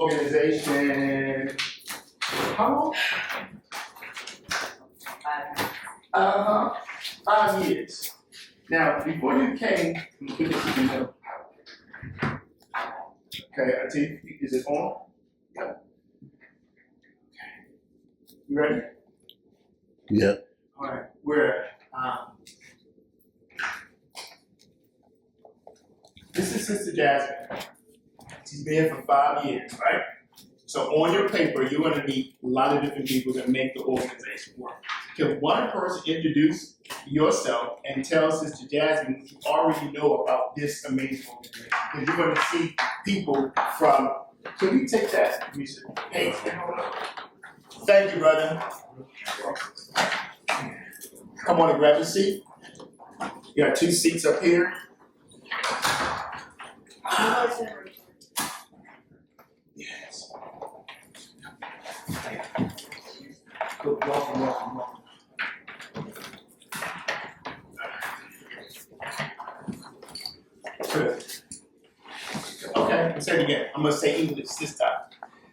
organization, how long? 5 years. Now, before you came, let me put this in the middle. Okay, I tell you, is it on? Yeah. Okay. You ready? Yeah. All right, we're this is Sister Jasmine. She's been here for 5 years, right? So on your paper, you're going to meet a lot of different people that make the organization work. Can one person introduce yourself and tell Sister Jasmine what you already know about this amazing organization? Because you're going to see people from. Can we take that? Let me see. Hey, thank you, brother. Come on and grab a seat. You got 2 seats up here. Yes. Good. Welcome. Good. Okay, let's say it again. I'm gonna say English this time.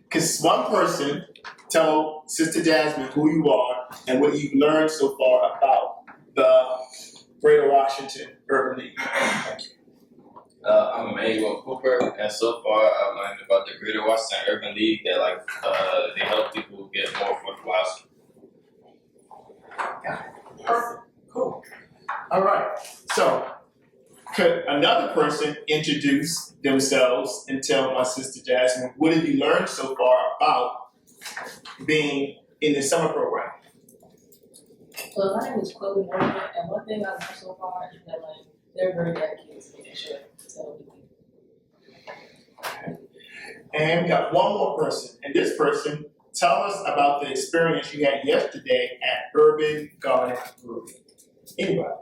Because one person tell Sister Jasmine who you are and what you've learned so far about the Greater Washington Urban League. Thank you. I'm Emmanuel Cooper, and so far I've learned about the Greater Washington Urban League that they help people get more affordable housing. Got it. Perfect. Cool. All right. So, could another person introduce themselves and tell my Sister Jasmine what have you learned so far about being in the summer program? So my name is Chloe Morgan, and one thing I've learned so far is that they're very dedicated to making sure to tell people. Okay. And we got one more person, and this person, tell us about the experience you had yesterday at Urban Garden Brewery. Anybody?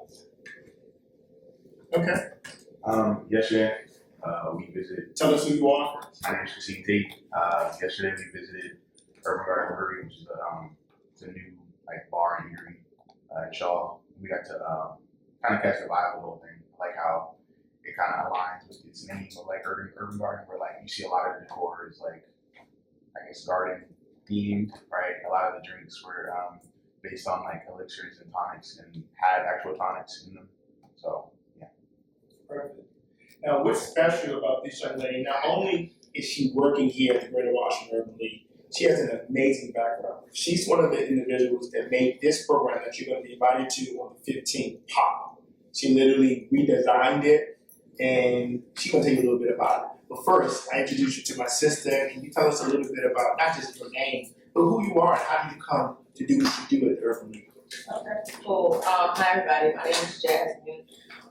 Okay. Yesterday, we visited. Tell us who you are. My name is Christine Tate. Yesterday, we visited Urban Garden Brewery, which is it's a new bar in Erie, in Shaw. We got to kind of catch the vibe of the whole thing, like how it kind of aligns with its name of Urban Garden, where you see a lot of the decor is garden themed, right? A lot of the drinks were based on elixirs and tonics and had actual tonics in them. So. Perfect. Now, what's special about this young lady? Not only is she working here at the Greater Washington Urban League, she has an amazing background. She's one of the individuals that made this program that you're going to be invited to on the 15th pop. She literally redesigned it, and she's going to tell you a little bit about it. But first, I introduce you to my sister. Can you tell us a little bit about not just your name, but who you are and how did you come to do what you do at the Urban League? Okay, cool. Hi everybody, my name is Jasmine.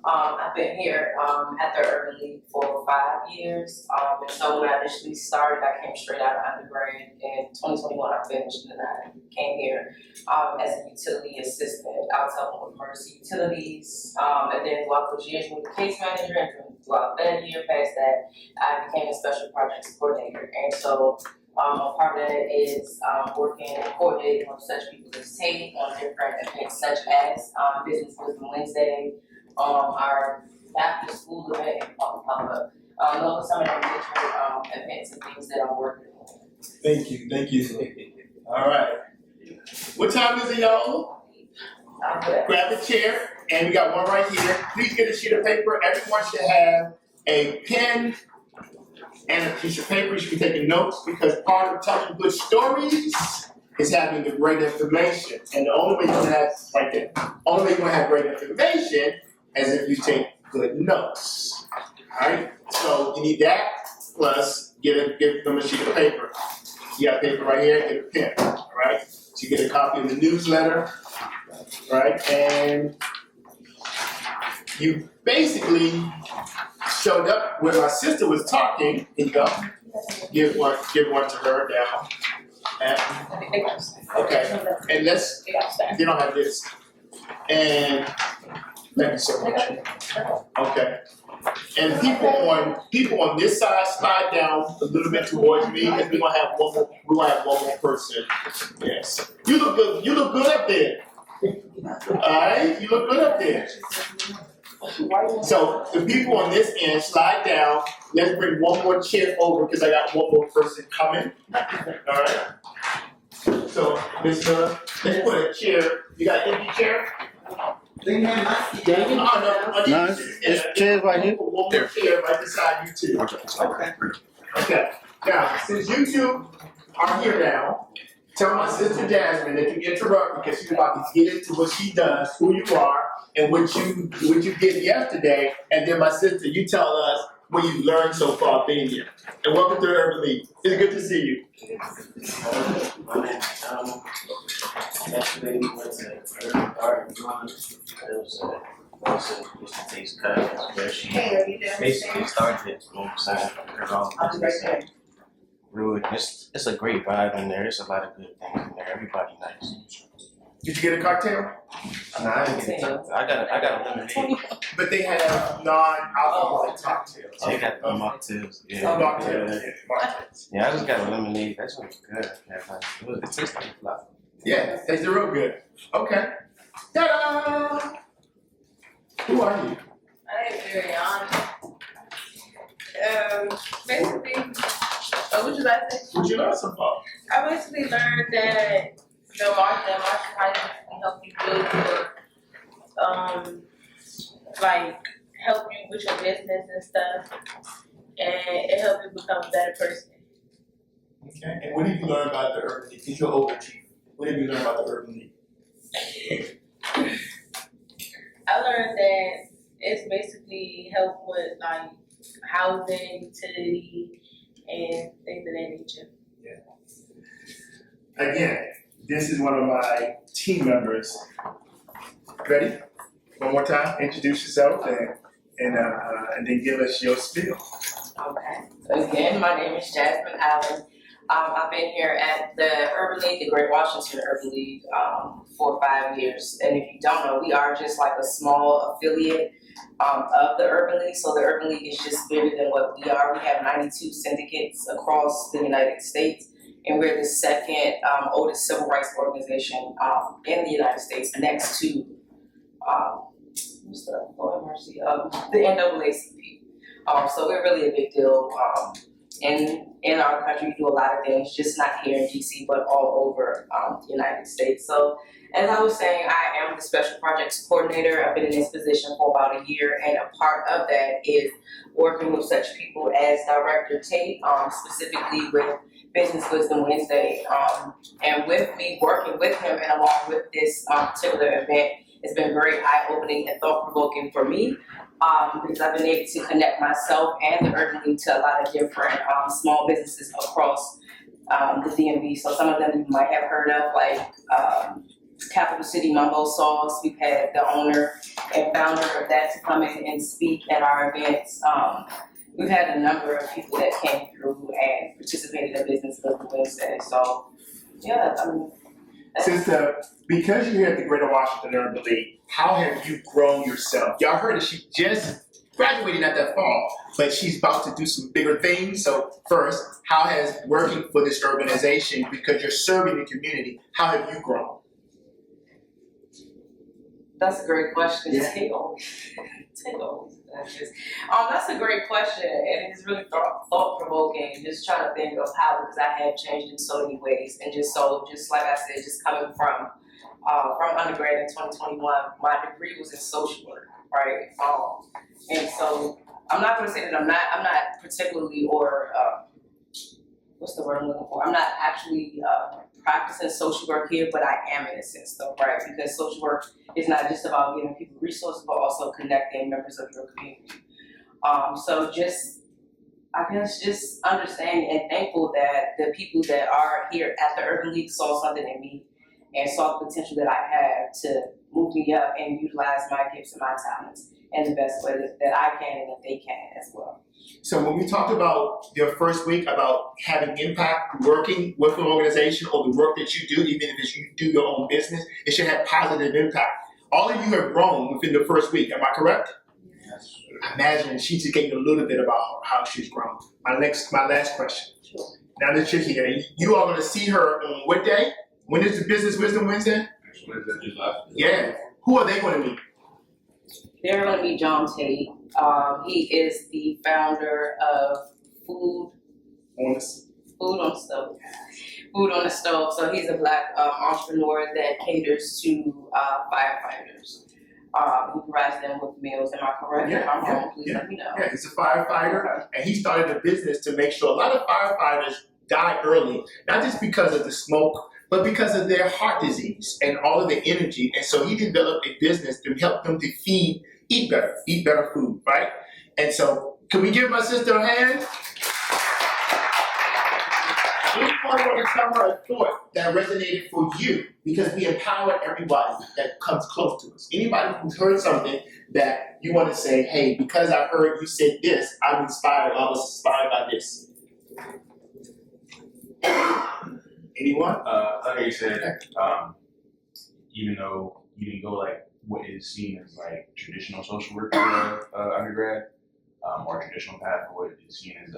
I've been here at the Urban League for 5 years. And so when I initially started, I came straight out of undergrad. In 2021, I finished, and I came here as a utility assistant. I was helping with emergency utilities. And then throughout those years, moved to case manager. And throughout that year, past that, I became a special projects coordinator. And so a part of that is working and coordinating with such people as Tate on different events such as Business Wisdom Wednesday, our back to school event, those are some of the major events and things that I'm working on. Thank you. All right. What time is it, y'all? Grab a chair, and we got one right here. Please get a sheet of paper. Everyone should have a pen and a piece of paper. You should be taking notes because part of telling good stories is having the great information. And the only way you're gonna have right there, only way you're gonna have great information is if you take good notes. Alright? So you need that plus give them a sheet of paper. You got paper right here, get a pen. Alright? So you get a copy of the newsletter, right? And you basically showed up when my sister was talking. Here you go. Give one to her now. Okay. And let's. You don't have this. And thank you so much. Okay. And people on this side slide down a little bit towards me, because we're gonna have one more person. Yes. You look good. You look good up there. All right. You look good up there. So the people on this end slide down let's bring one more chair over because I got one more person coming. Alright? So, Ms. Miller, let's put a chair. You got an empty chair? No, it's chairs right here. One more chair right beside you two. Okay. Okay. Now, since you two are here now, tell my sister Jasmine that you interrupt because she's about to get into what she does, who you are, and what you did yesterday, and then my sister, you tell us what you learned so far being here. And welcome to the Urban League. It's good to see you. My name is yesterday we went to Urban Garden Run. It was also used to taste cuts where she basically started it alongside her own business. Really, it's a great vibe in there. There's a lot of good things in there. Everybody nice. Did you get a cocktail? Nah, I didn't get it. I got a lemonade. But they have non-alcoholic cocktails. They got mocktails. Yeah. Mocktails. Yeah, I just got a lemonade. That's really good. It tastes like a lot. Yeah, tastes real good. Okay. Ta-da! Who are you? My name is Mariana. Basically, what you like to say? What you learn so far? I basically learned that the market can help you build your, like, help you with your business and stuff, and it helps you become a better person. Okay. And what did you learn about the Urban League? Because you're overachieving. What did you learn about the Urban League? I learned that it's basically help with like housing, utility, and things of that nature. Again, this is one of my team members. Ready? One more time. Introduce yourself and then give us your spiel. Okay. So again, my name is Jasmine Allen. I've been here at the Urban League, the Great Washington Urban League, for 5 years. And if you don't know, we are just like a small affiliate of the Urban League. So the Urban League is just bigger than what we are. We have 92 syndicates across the United States. And we're the second oldest civil rights organization in the United States, next to what's the Lord mercy, the NAACP. So we're really a big deal in our country. We do a lot of things, just not here in DC, but all over the United States. So as I was saying, I am the special projects coordinator. I've been in this position for about a year, and a part of that is working with such people as Director Tate, specifically with Business Wisdom Wednesday. And with me working with him and along with this particular event, it's been very eye-opening and thought-provoking for me because I've been able to connect myself and the Urban League to a lot of different small businesses across the DMV. So some of them you might have heard of, like Capital City Mumbo Sauce. We've had the owner and founder of that to come in and speak at our events. We've had a number of people that came through and participated in Business Wisdom Wednesday. So, yeah, Because you're here at the Greater Washington Urban League, how have you grown yourself? Y'all heard that she just graduated not that fall, but she's about to do some bigger things. So first, how has working for this organization, because you're serving the community, how have you grown? that's a great question. Yeah. That's a great question, and it's really thought-provoking. Just trying to think of how, because I have changed in so many ways, and just like I said, just coming from undergrad in 2021, my degree was in social work, right? And so I'm not going to say that I'm not particularly what's the word I'm looking for? I'm not actually practicing social work here, but I am in a sense though, right? Because social work is not just about giving people resources, but also connecting members of your community. So I guess just understanding and thankful that the people that are here at the Urban League saw something in me and saw the potential that I have to move me up and utilize my gifts and my talents in the best way that I can and that they can as well. So when we talked about your first week about having impact, working with an organization or the work that you do, even if you do your own business, it should have positive impact. All of you have grown within the first week, am I correct? Yes. I imagine she just gave you a little bit about how she's grown. My last question. Sure. Now that you're here, you are going to see her on what day? When is the Business Wisdom Wednesday? July. Yeah. Who are they going to meet? They're going to meet John Tate, He is the founder of Food On this. Food on the Stove. Food on the Stove. So he's a Black entrepreneur that caters to firefighters. He provides them with meals. Am I correct? If I'm wrong, please let me know. Yeah, he's a firefighter, and he started a business to make sure a lot of firefighters die early, not just because of the smoke, but because of their heart disease and all of the energy. And so he developed a business to help them to eat better food, right? And so, can we give my sister a hand? Anybody want to tell her a thought that resonated for you? Because we empower everybody that comes close to us. Anybody who's heard something that you want to say, hey, because I heard you said this, I'm inspired, I was inspired by this. Anyone? Like you said, even though you didn't go like what is seen as like traditional social work for undergrad, or traditional path for what is seen as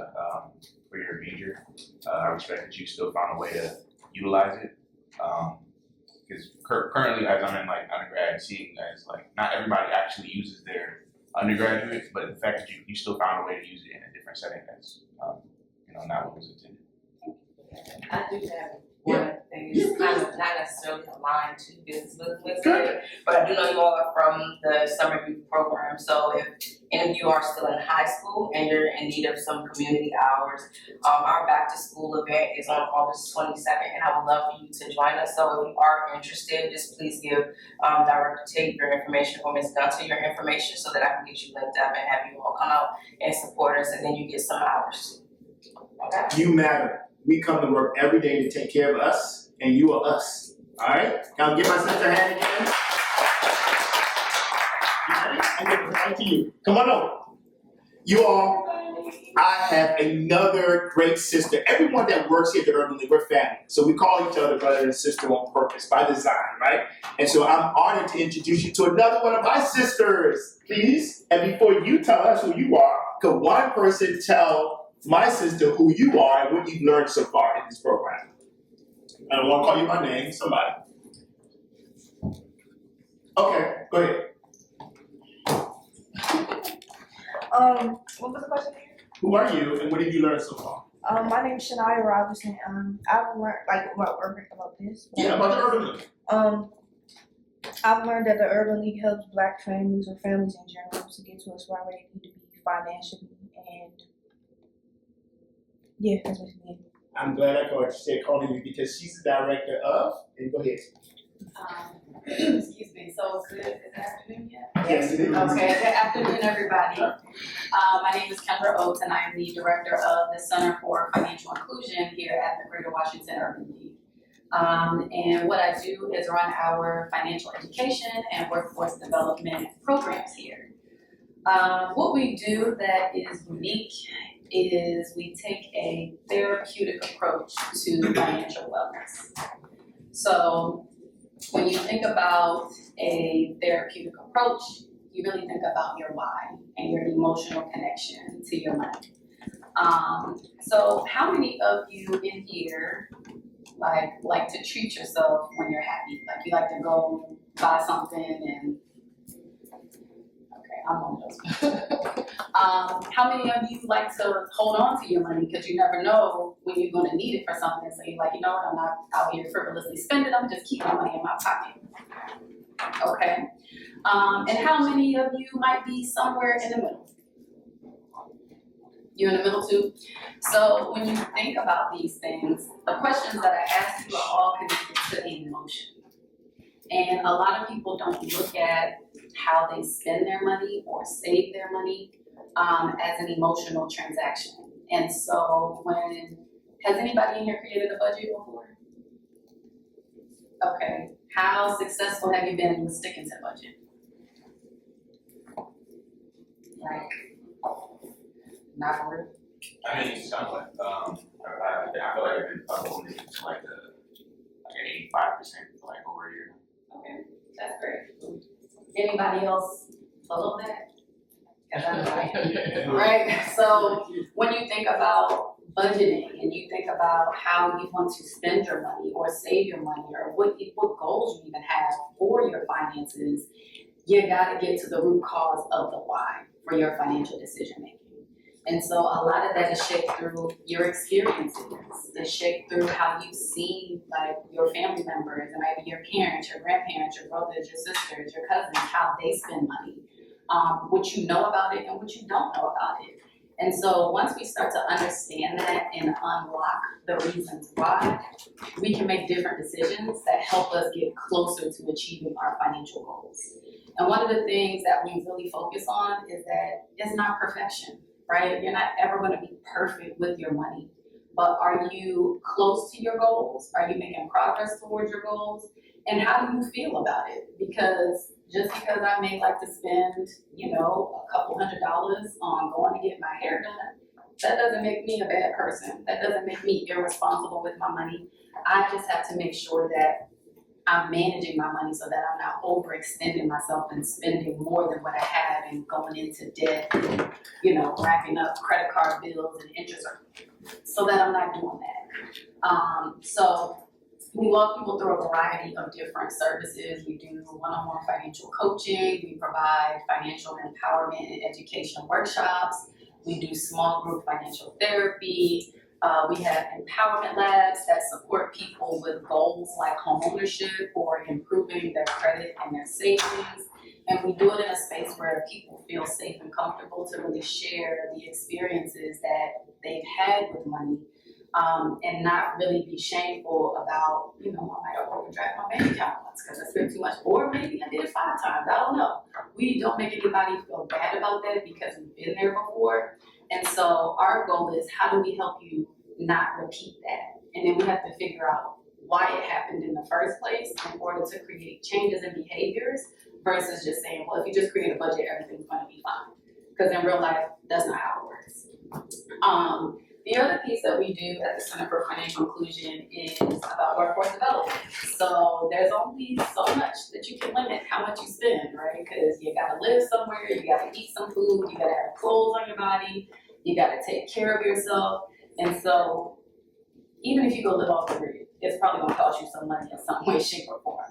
for your major, I respect that you still found a way to utilize it. Because currently, as I'm in like undergrad, seeing as like not everybody actually uses their undergraduate, but the fact that you still found a way to use it in a different setting that's not what was intended. I do have one thing. It's kind of not necessarily aligned to business lit, but I do know you all are from the summer youth program. So if any of you are still in high school and you're in need of some community hours, our back to school event is on August 22nd, and I would love for you to join us. So if you are interested, just please give Director Tate your information or Ms. Gunter your information so that I can get you linked up and have you all come out and support us, and then you get some hours too. Okay? You matter. We come to work every day to take care of us, and you are us. All right? Now give my sister a hand again. I give it right to you. Come on over. You all, I have another great sister. Everyone that works here at the Urban League, we're family. So we call each other brother and sister on purpose, by design, right? And so I'm honored to introduce you to another one of my sisters, please. And before you tell us who you are, could one person tell my sister who you are and what you've learned so far in this program? I don't want to call you by name, somebody. Okay, go ahead. What was the question again? Who are you and what have you learned so far? My name is Shania Robinson. I've learned about this. Yeah, about the Urban League. I've learned that the Urban League helps Black families or families in general to get to a spot where they need to be financially, and yeah, that's what it is. I'm glad I called calling you because she's the director of, and go ahead. Excuse me, so it's good this afternoon yet? Yes, it is. Okay, good afternoon, everybody. My name is Kendra Oates, and I am the director of the Center for Financial Inclusion here at the Greater Washington Urban League. And what I do is run our financial education and workforce development programs here. What we do that is unique is we take a therapeutic approach to financial wellness. So when you think about a therapeutic approach, you really think about your why and your emotional connection to your money. So how many of you in here like to treat yourself when you're happy? Like you like to go buy something and I'm on those. How many of you like to hold on to your money because you never know when you're going to need it for something? So you're like, you know what, I'm not out here frivolously spending, I'm just keeping my money in my pocket. Okay. And how many of you might be somewhere in the middle? You in the middle too? So when you think about these things, the questions that I ask you are all connected to emotion. And a lot of people don't look at how they spend their money or save their money as an emotional transaction. And so has anybody in here created a budget before? Okay, how successful have you been with sticking to budget? Like, not for real? I mean, it sounds like I feel like I've been holding it to like an 85% for like over a year. Okay, that's great. Anybody else follow that? 'Cause I know I am. Right? So when you think about budgeting and you think about how you want to spend your money or save your money or what goals you even have for your finances, you gotta get to the root cause of the why for your financial decision making. And so a lot of that is shaped through your experiences. It's shaped through how you've seen like your family members, and maybe your parents, your grandparents, your brothers, your sisters, your cousins, how they spend money, what you know about it and what you don't know about it. And so once we start to understand that and unlock the reasons why, we can make different decisions that help us get closer to achieving our financial goals. And one of the things that we really focus on is that it's not perfection, right? You're not ever going to be perfect with your money, but are you close to your goals? Are you making progress towards your goals? And how do you feel about it? Because just because I may like to spend, a couple $100 on going to get my hair done, that doesn't make me a bad person. That doesn't make me irresponsible with my money. I just have to make sure that I'm managing my money so that I'm not overextending myself and spending more than what I have and going into debt and, racking up credit card bills and interest, so that I'm not doing that. So we walk people through a variety of different services. We do one-on-one financial coaching. We provide financial empowerment and education workshops. We do small group financial therapy. We have empowerment labs that support people with goals like home ownership or improving their credit and their savings. And we do it in a space where people feel safe and comfortable to really share the experiences that they've had with money. And not really be shameful about, I might have overdraft my bank account once because I spent too much, or maybe I did it 5 times, I don't know. We don't make anybody feel bad about that because we've been there before. And so our goal is, how do we help you not repeat that? And then we have to figure out why it happened in the first place in order to create changes in behaviors versus just saying, well, if you just create a budget, everything's going to be fine. Because in real life, that's not how it works. The other piece that we do at the Center for Financial Inclusion is about workforce development. So there's only so much that you can limit how much you spend, right? Because you gotta live somewhere, you gotta eat some food, you gotta have clothes on your body, you gotta take care of yourself. And so even if you go live off the grid, it's probably gonna cost you some money in some way, shape, or form.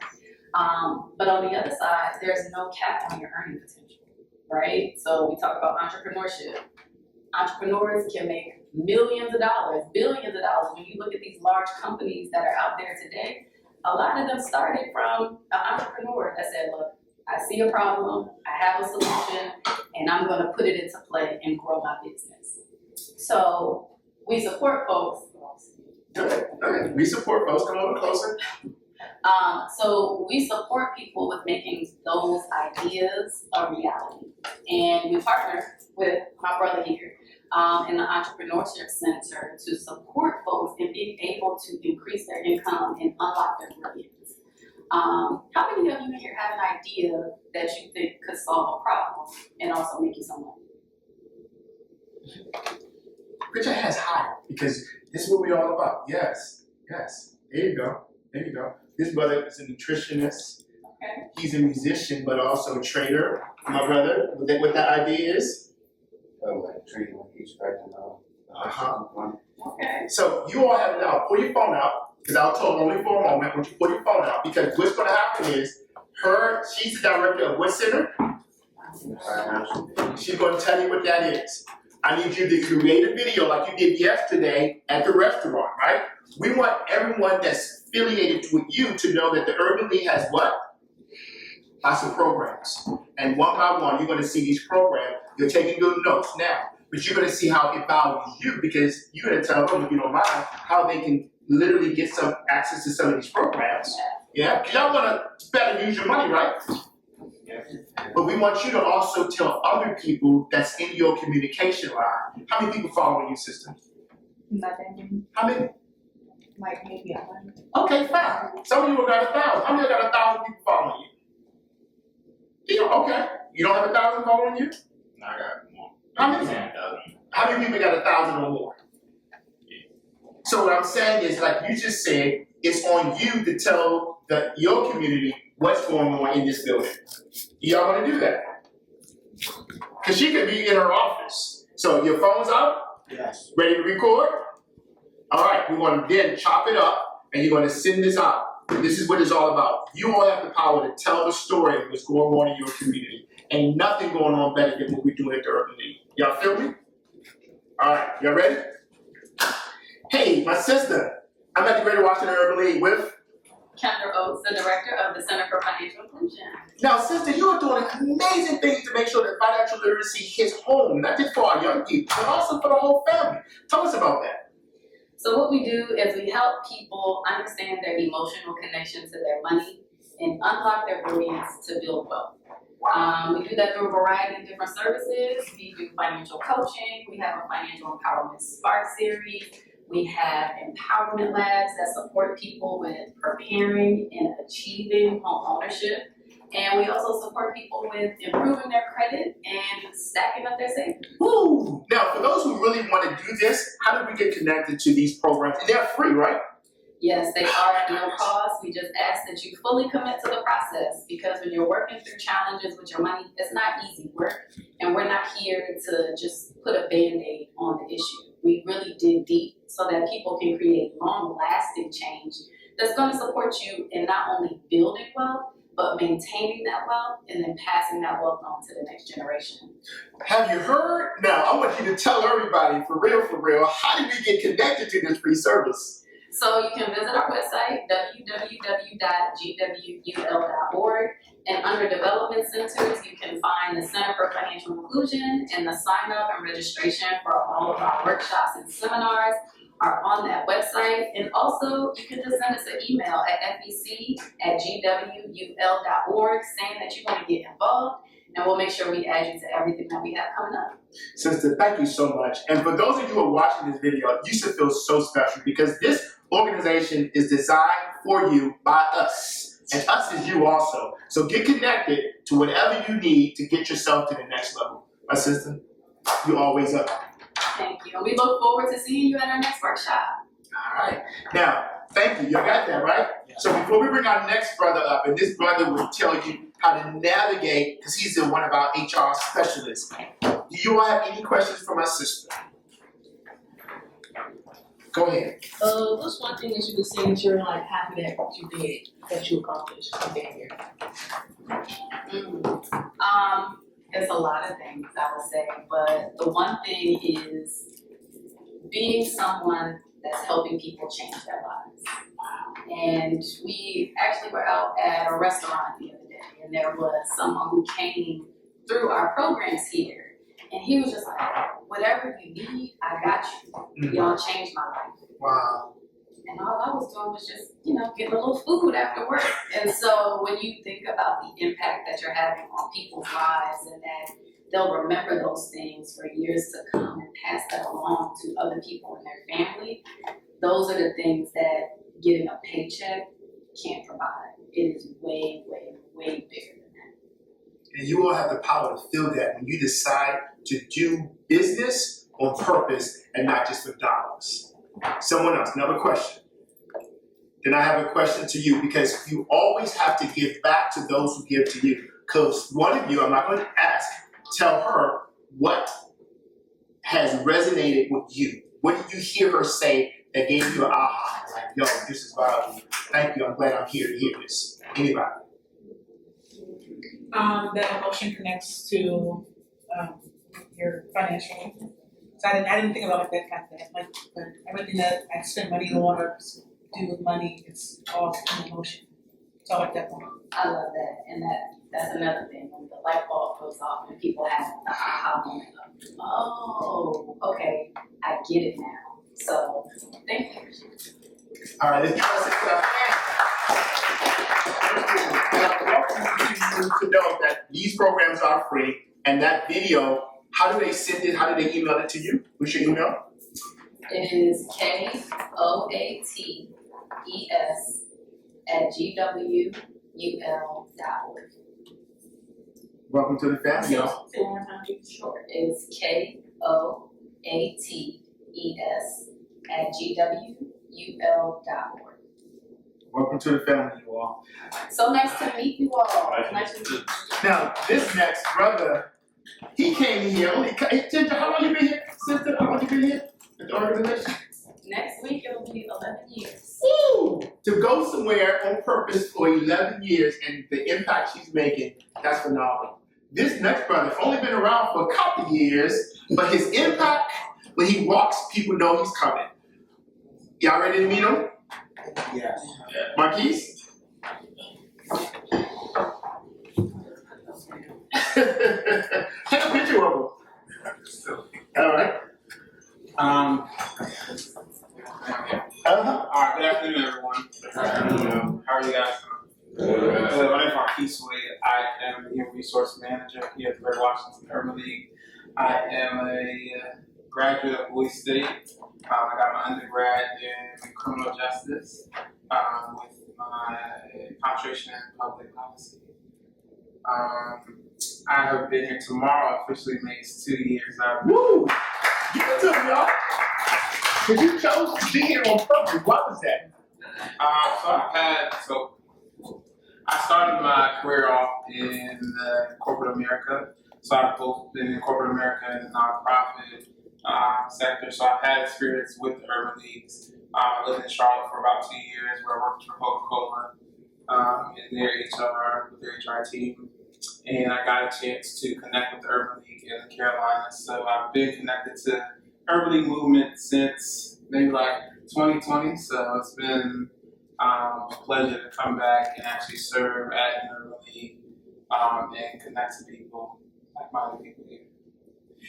But on the other side, there's no cap on your earning potential, right? So we talk about entrepreneurship. Entrepreneurs can make millions of dollars, billions of dollars. When you look at these large companies that are out there today, a lot of them started from an entrepreneur that said, look, I see a problem, I have a solution, and I'm going to put it into play and grow my business. So we support folks. Good. We support folks. Come on closer. So we support people with making those ideas a reality. And we partner with my brother here in the Entrepreneurship Center to support folks in being able to increase their income and unlock their brilliance. How many of you in here have an idea that you think could solve a problem and also make you some money? Put your hands high, because this is what we're all about. Yes. There you go. This brother is a nutritionist. Okay. He's a musician, but also a trader. My brother, what that idea is? Like trading with each person. Okay. So you all have now, pull your phone out, because I'll talk only for a moment. When you pull your phone out, because what's going to happen is, she's the director of what center? She's going to tell you what that is. I need you to create a video like you did yesterday at the restaurant, right? We want everyone that's affiliated with you to know that the Urban League has what? Lots of programs. And one by one, you're going to see these programs. You're taking good notes now, but you're going to see how it values you, because you're going to tell them, if you don't mind, how they can literally get some access to some of these programs. Yeah? Because y'all want to better use your money, right? But we want you to also tell other people that's in your communication line. How many people follow you, sister? Not that many. How many? Like maybe 100. Okay, fine. Some of you got 1,000. How many got 1,000 people following you? Yeah, okay. You don't have 1,000 following you? No, I got more. How many? 10,000. How many people got 1,000 or more? So what I'm saying is, like you just said, it's on you to tell your community what's going on in this building. Y'all want to do that? Because she could be in her office. So your phone's up? Yes. Ready to record? All right, we're going to then chop it up, and you're going to send this out. This is what it's all about. You all have the power to tell the story of what's going on in your community. Ain't nothing going on better than what we're doing at the Urban League. Y'all feel me? All right, y'all ready? Hey, my sister, I'm at the Greater Washington Urban League with. Kendra Oates, the Director of the Center for Financial Inclusion. Now, sister, you are doing amazing things to make sure that financial literacy hits home, not just for our young people, but also for the whole family. Tell us about that. So what we do is we help people understand their emotional connection to their money and unlock their brilliance to build wealth. We do that through a variety of different services. We do financial coaching. We have a financial empowerment spark series. We have empowerment labs that support people with preparing and achieving home ownership. And we also support people with improving their credit and stacking up their savings. Woo! Now, for those who really want to do this, how do we get connected to these programs? And they're free, right? Yes, they are at no cost. We just ask that you fully commit to the process, because when you're working through challenges with your money, it's not easy work. And we're not here to just put a Band-Aid on the issue. We really dig deep so that people can create long-lasting change that's going to support you in not only building wealth, but maintaining that wealth and then passing that wealth on to the next generation. Have you heard? Now, I want you to tell everybody, for real, how do we get connected to this free service? So you can visit our website, www.gwul.org, and under Development Centers, you can find the Center for Financial Inclusion, and the sign-up and registration for all of our workshops and seminars are on that website. And also, you can just send us an email at fec@gwul.org saying that you want to get involved, and we'll make sure we add you to everything that we have coming up. Sister, thank you so much. And for those of you who are watching this video, you should feel so special, because this organization is designed for you by us. And us is you also. So get connected to whatever you need to get yourself to the next level. My sister, you're always up. Thank you. And we look forward to seeing you at our next workshop. All right. Now, thank you. Y'all got that, right? So before we bring our next brother up, and this brother will tell you how to navigate, because he's one of our HR specialists. Do you all have any questions for my sister? Go ahead. What's one thing that you could say that you're like happy that you did, that you accomplished being here? There's a lot of things I would say, but the one thing is being someone that's helping people change their lives. And we actually were out at a restaurant the other day, and there was someone who came through our programs here. And he was just like, whatever you need, I got you. Y'all changed my life. Wow. And all I was doing was just, getting a little food after work. And so when you think about the impact that you're having on people's lives, and that they'll remember those things for years to come and pass that along to other people in their family, those are the things that getting a paycheck can't provide. It is way, way, way bigger than that. And you all have the power to feel that when you decide to do business on purpose and not just for dollars. Someone else, another question. Then I have a question to you, because you always have to give back to those who give to you. Because one of you, I'm not going to ask, tell her what has resonated with you. What did you hear her say that gave you an aha? Like, yo, this is valuable. Thank you, I'm glad I'm here to hear this. Anybody? That emotion connects to your financial. So I didn't think about it that kind of thing. Like, but everything that I spend money on or do with money, it's all an emotion. So I like that one. I love that, and that's another thing, when the light bulb goes off and people have the aha moment of, oh, okay, I get it now. So thank you. All right, let's try to sit down. And I want you to know that these programs are free, and that video, how do they send it? How do they email it to you? What's your email? It is KOATES@GWUL.org. Welcome to the family, y'all. Sure. It's KOATES@GWUL.org. Welcome to the family, you all. So nice to meet you all. Nice to meet you. Now, this next brother, he came here. Ginger, how long you been here? Sister, how long you been here at the organization? Next week it'll be 11 years. Woo! To go somewhere on purpose for 11 years and the impact she's making, that's phenomenal. this next brother only been around for a couple years, but his impact when he walks, people know he's coming. Y'all ready to meet him? Yeah. Marquise? Take a picture of him. All right. Alright, good afternoon, everyone. How are you guys doing? My name is Marquise Wade. I am the Human Resource Manager here at the Greater Washington Urban League. I am a graduate of Bowie State. I got my undergrad in criminal justice with my concentration in public policy. I have been here tomorrow, officially makes 2 years. Woo! Give it to him, y'all. Because you chose to be here on purpose. Why was that? So I started my career off in corporate America. So I've both been in corporate America and the nonprofit sector. So I've had experience with the urban leagues. I lived in Charlotte for about 2 years where I worked for Coca-Cola in their HR, with their HR team. And I got a chance to connect with the Urban League in the Carolinas. So I've been connected to the Urban League movement since maybe like 2020. So it's been a pleasure to come back and actually serve at an Urban League and connect to people, like-minded people here.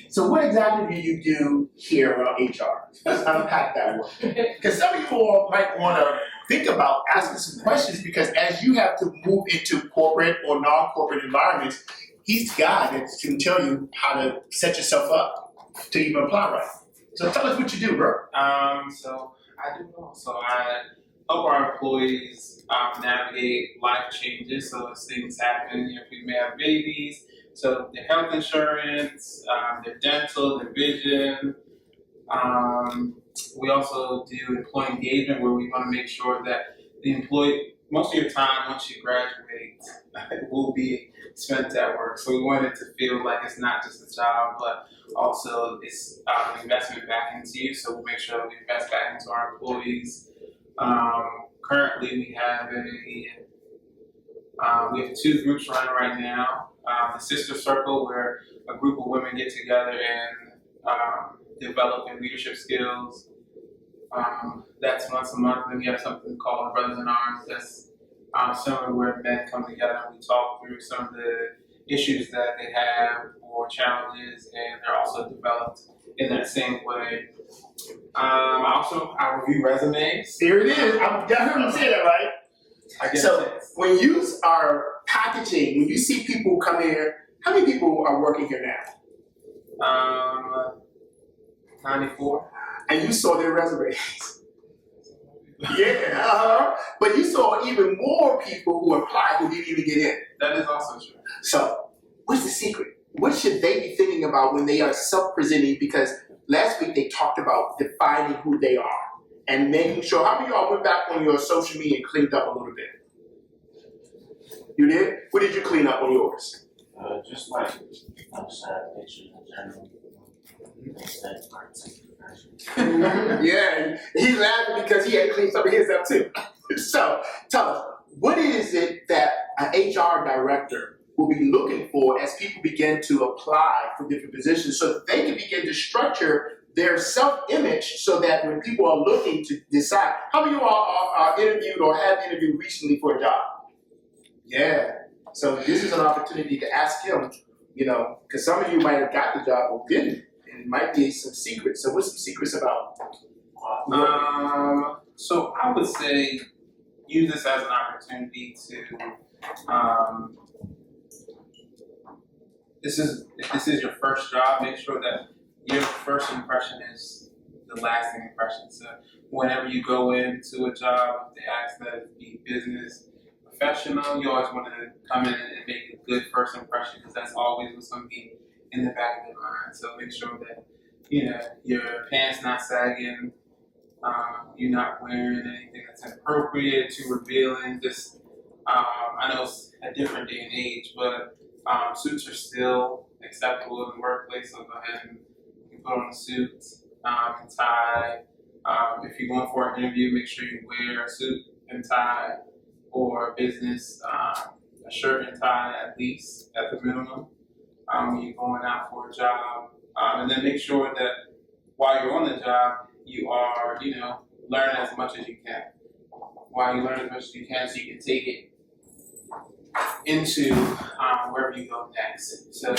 So what exactly do you do here around HR? Let's unpack that one. Because some of you all might want to think about asking some questions because as you have to move into corporate or non-corporate environments, he's the guy that can tell you how to set yourself up to even apply right. So tell us what you do, bro. So I do all. So I help our employees navigate life changes. So as things happen, people may have babies. So their health insurance, their dental, their vision. We also do employee engagement where we want to make sure that the employee, most of your time once you graduate, will be spent at work. So we want it to feel like it's not just a job, but also it's an investment back into you. So we'll make sure that we invest back into our employees. Currently, we have two groups running right now. The Sister Circle, where a group of women get together and develop their leadership skills. That's once a month. And we have something called Brothers in Arms. That's similar where men come together and we talk through some of the issues that they have or challenges, and they're also developed in that same way. I review resumes. Here it is. I heard him say that, right? So when you are packaging, when you see people come here, how many people are working here now? 94. And you saw their resumes. Yeah, but you saw even more people who applied who didn't even get in. That is also true. So, what's the secret? What should they be thinking about when they are self-presenting? Because last week they talked about defining who they are and making sure. How many of y'all went back on your social media and cleaned up a little bit? You did? What did you clean up on yours? Just like outside pictures in general. Yeah, he's laughing because he had to clean some of his up too. So, tell us, what is it that an HR director will be looking for as people begin to apply for different positions so that they can begin to structure their self-image so that when people are looking to decide, how many of you all are interviewed or have interviewed recently for a job? Yeah, so this is an opportunity to ask him, because some of you might have got the job or didn't. And it might be some secrets. So what's some secrets about? So I would say use this as an opportunity to, if this is your first job, make sure that your first impression is the lasting impression. So whenever you go into a job, they ask that it be business professional, you always want to come in and make a good first impression because that's always what's going to be in the back of their mind. So make sure that your pants not sagging, you're not wearing anything that's inappropriate, too revealing. Just I know it's a different day and age, but suits are still acceptable in the workplace. So go ahead and put on a suit and tie. If you're going for an interview, make sure you wear a suit and tie, or business a shirt and tie at least at the minimum. when you're going out for a job. And then make sure that while you're on the job, you are, learning as much as you can. While you learn as much as you can, so you can take it into wherever you go next. So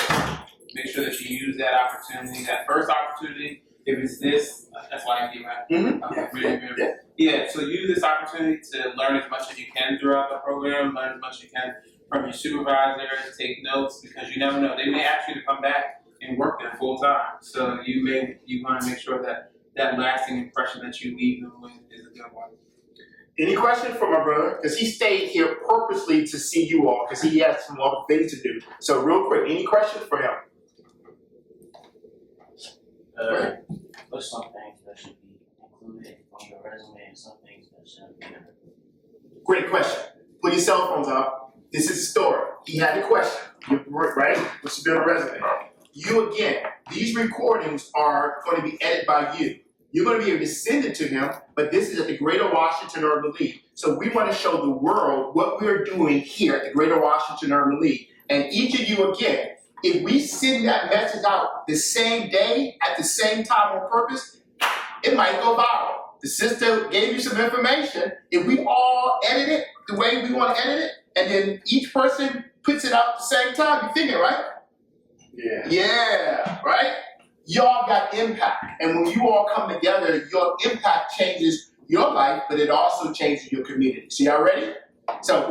make sure that you use that opportunity, that first opportunity. If it's this, that's why I give that. Yeah, so use this opportunity to learn as much as you can throughout the program, learn as much as you can from your supervisor, take notes, because you never know. They may ask you to come back and work there full time. So you want to make sure that that lasting impression that you leave them with is a good one. Any questions for my brother? Because he stayed here purposely to see you all, because he has some other things to do. So real quick, any questions for him? What's some things that should be included on your resume and some things that shouldn't be? Great question. Put your cell phones up. This is the story. He had a question, right? What should be on a resume? You again, these recordings are going to be edited by you. You're going to be able to send it to him, but this is at the Greater Washington Urban League. So we want to show the world what we're doing here at the Greater Washington Urban League. And each of you, again, if we send that message out the same day, at the same time on purpose, it might go viral. The sister gave you some information. If we all edit it the way we want to edit it, and then each person puts it out at the same time, you think it, right? Yeah. Yeah, right? Y'all got impact. And when you all come together, your impact changes your life, but it also changes your community. So y'all ready? So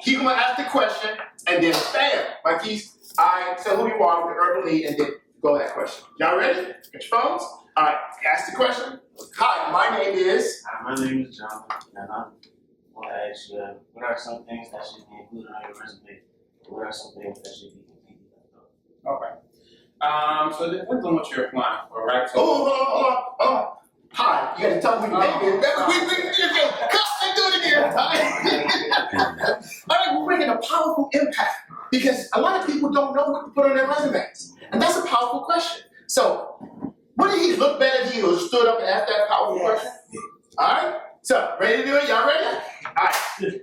he's gonna ask the question, and then bam, Marquise, I tell who you are with the Urban League, and then go that question. Y'all ready? Get your phones? All right, ask the question. Hi, my name is. My name is John, and I want to ask you, what are some things that should be included on your resume? What are some things that should be completely left off? Okay. So it depends on what you're applying for, right? So, Oh. Hi, you gotta tell me what your name is. Let's do it again. All right, we're making a powerful impact because a lot of people don't know what to put on their resumes. And that's a powerful question. So, wouldn't he look better if he was stood up and asked that powerful question? All right, so ready to do it? Y'all ready? All right.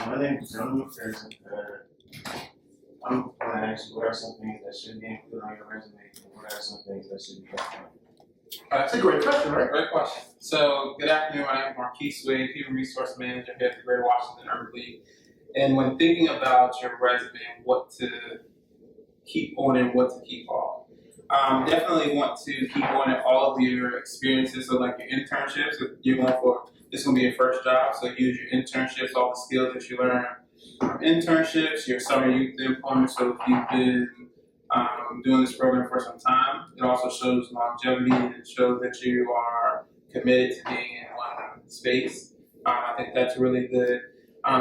My name is John. I'm going to ask you, what are some things that should be included on your resume, and what are some things that should be left out? That's a great question, right? Great question. So, good afternoon. My name is Marquise Wade, Human Resource Manager here at the Greater Washington Urban League. And when thinking about your resume and what to keep on and what to keep off, definitely want to keep on in all of your experiences. So, like your internships, if you're going for, this is going to be your first job, so use your internships, all the skills that you learn from internships, your summer youth employment. So, if you've been doing this program for some time, it also shows longevity and it shows that you are committed to being in one space. I think that's really good.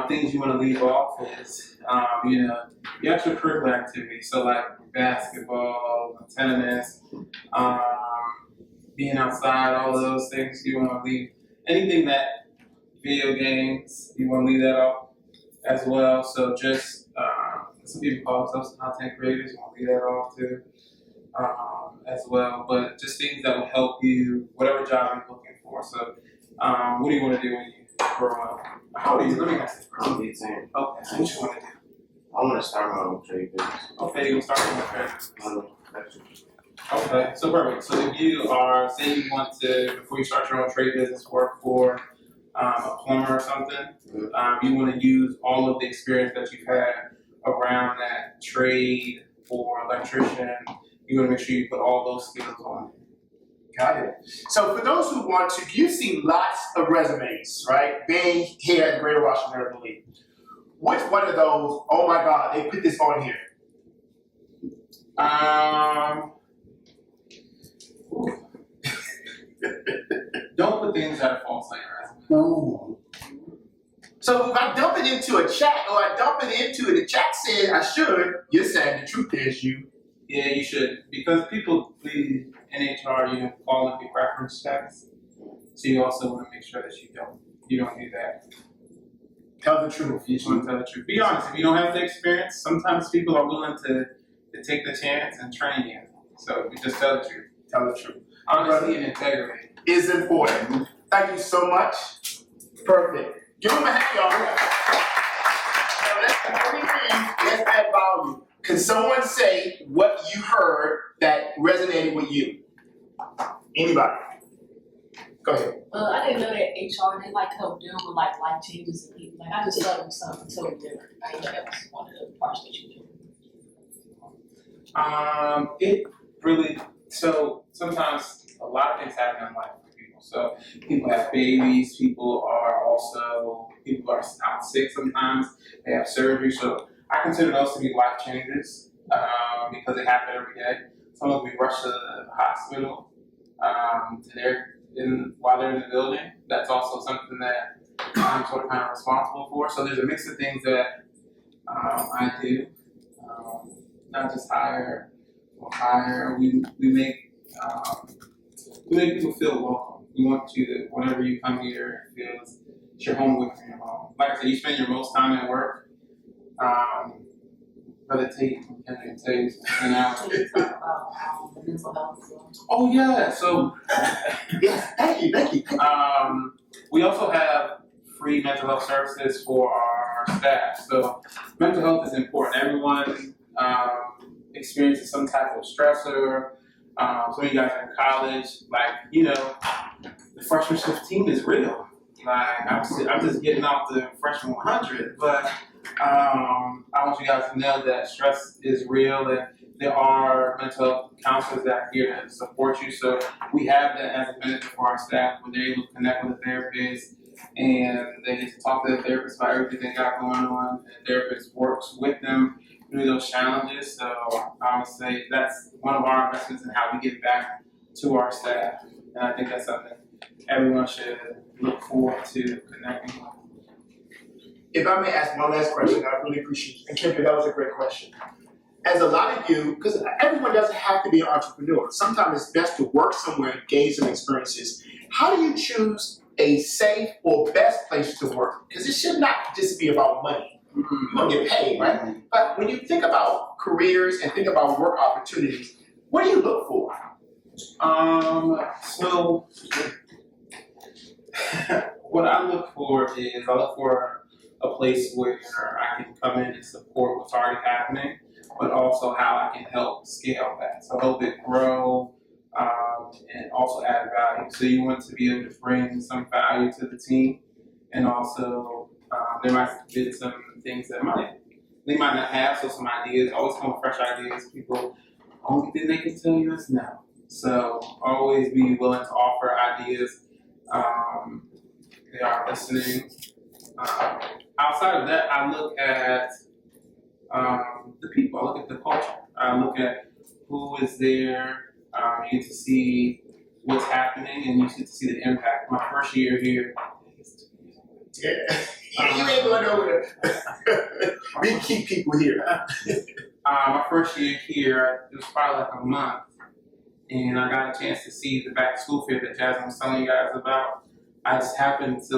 Things you want to leave off is, your extracurricular activities. So like basketball, tennis, being outside, all of those things you want to leave. Anything that, video games, you want to leave that off as well. So just, some people call themselves content creators, you want to leave that off too, as well. But just things that will help you, whatever job you're looking for. So, what do you want to do when you grow up? How old are you? Let me ask this first. I'm 18. Okay, so what you want to do? I want to start my own trade business. Okay, you can start with your trade. Okay, so perfect. So if you are, say you want to, before you start your own trade business, work for a plumber or something, you want to use all of the experience that you've had around that trade or electrician. You want to make sure you put all those skills on. Got it. So for those who want to, you've seen lots of resumes, right? Being here at the Greater Washington Urban League. Which one of those, oh my God, they put this on here? Don't put things that are false on your resume. Ooh. So if I dump it into a chat, or I dump it into the chat said I should, you're saying the truth is you. Yeah, you should, because people please NHR, fall into reference checks. So you also want to make sure that you don't do that. Tell the truth. You just want to tell the truth. Be honest. If you don't have the experience, sometimes people are willing to take the chance and train you. So you just tell the truth. Tell the truth. Honesty and integrity is important. Thank you so much. Perfect. Give him a hand, y'all. Now, let's let's add value. Can someone say what you heard that resonated with you? Anybody? Go ahead. I didn't know that HR, they like help deal with like life changes in people. Like I just thought it was something totally different. I didn't know that was one of the parts that you do. It really, so sometimes a lot of things happen in life for people. So people have babies, people are out sick sometimes, they have surgery. So I consider those to be life changes because they happen every day. Some of us we rush to the hospital while they're in the building. That's also something that I'm sort of kind of responsible for. So there's a mix of things that I do. Not just hire or hire. We make people feel welcome. We want you to, whenever you come here, it feels it's your home with your home. Like I said, you spend your most time at work. Brother Tate can tell you something now. Can you talk about mental health as well? Oh yeah. So Yes, thank you. we also have free mental health services for our staff. So mental health is important. Everyone experiences some type of stressor. Some of you guys are in college, the freshman 15 is real. I'm just getting off the freshman 100, but I want you guys to know that stress is real and there are mental health counselors that are here to support you. So we have that as a benefit for our staff when they're able to connect with a therapist and they get to talk to the therapist about everything they got going on, and the therapist works with them through those challenges. So I would say that's one of our investments in how we get back to our staff. And I think that's something everyone should look forward to connecting with. If I may ask one last question, I really appreciate it. And Kimberly, that was a great question. As a lot of you, because everyone doesn't have to be an entrepreneur. Sometimes it's best to work somewhere, gain some experiences. How do you choose a safe or best place to work? Because it should not just be about money. You're gonna get paid, right? But when you think about careers and think about work opportunities, what do you look for? So what I look for a place where I can come in and support what's already happening, but also how I can help scale that. So help it grow and also add value. So you want to be able to bring some value to the team, and also there might be some things that they might not have, so some ideas, always come with fresh ideas. People, only thing they can tell you is no. So always be willing to offer ideas. They are listening. Outside of that, I look at the people. I look at the culture. I look at who is there. You get to see what's happening, and you get to see the impact. My first year here. Yeah, you ain't going over there. We keep people here. My first year here, it was probably like a month, and I got a chance to see the back to school fair that Jasmine was telling you guys about. I just happened to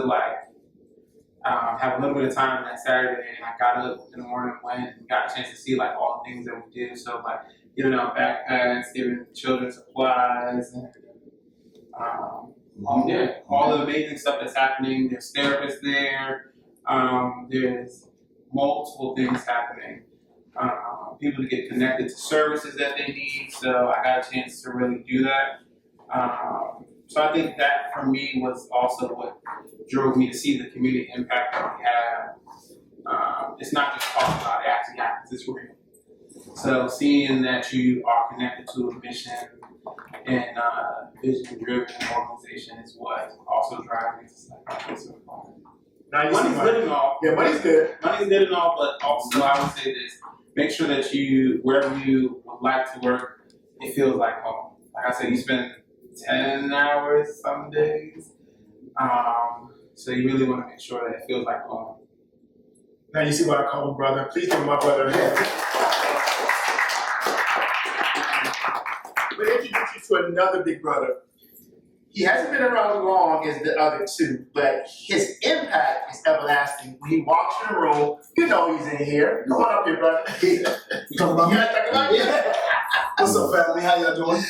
have a little bit of time that Saturday, and I got up in the morning and went and got a chance to see all the things that we did. So giving out backpacks, giving children supplies, and all the amazing stuff that's happening. There's therapists there. There's multiple things happening. People to get connected to services that they need. So I got a chance to really do that. So I think that for me was also what drove me to see the community impact that we have. It's not just talking about it, actually happens, it's real. So seeing that you are connected to a mission and vision-driven organization is what also drives me to say, money's good and all. Yeah, money's good. Money's good and all, but also I would say this: make sure that wherever you would like to work, it feels like home. Like I said, you spend 10 hours some days, so you really want to make sure that it feels like home. Now you see what I call him brother. Please give my brother a hand. We'll introduce you to another big brother. He hasn't been around long as the other two, but his impact is everlasting. When he walks in the room, you know he's in here. Come on up here, brother. You talking about me? Talk about you. What's up, family? How y'all doing?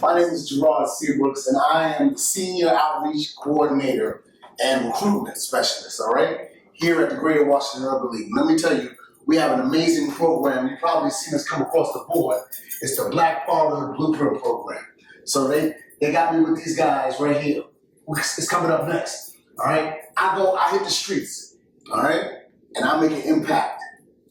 My name is Gerard Seabrooks, and I am the Senior Outreach Coordinator and Recruitment Specialist, all right? Here at the Greater Washington Urban League. Let me tell you, we have an amazing program. You've probably seen us come across the board. It's the Black Father Blueprint Program. So they got me with these guys right here. It's coming up next, all right? I hit the streets, all right? And I make an impact.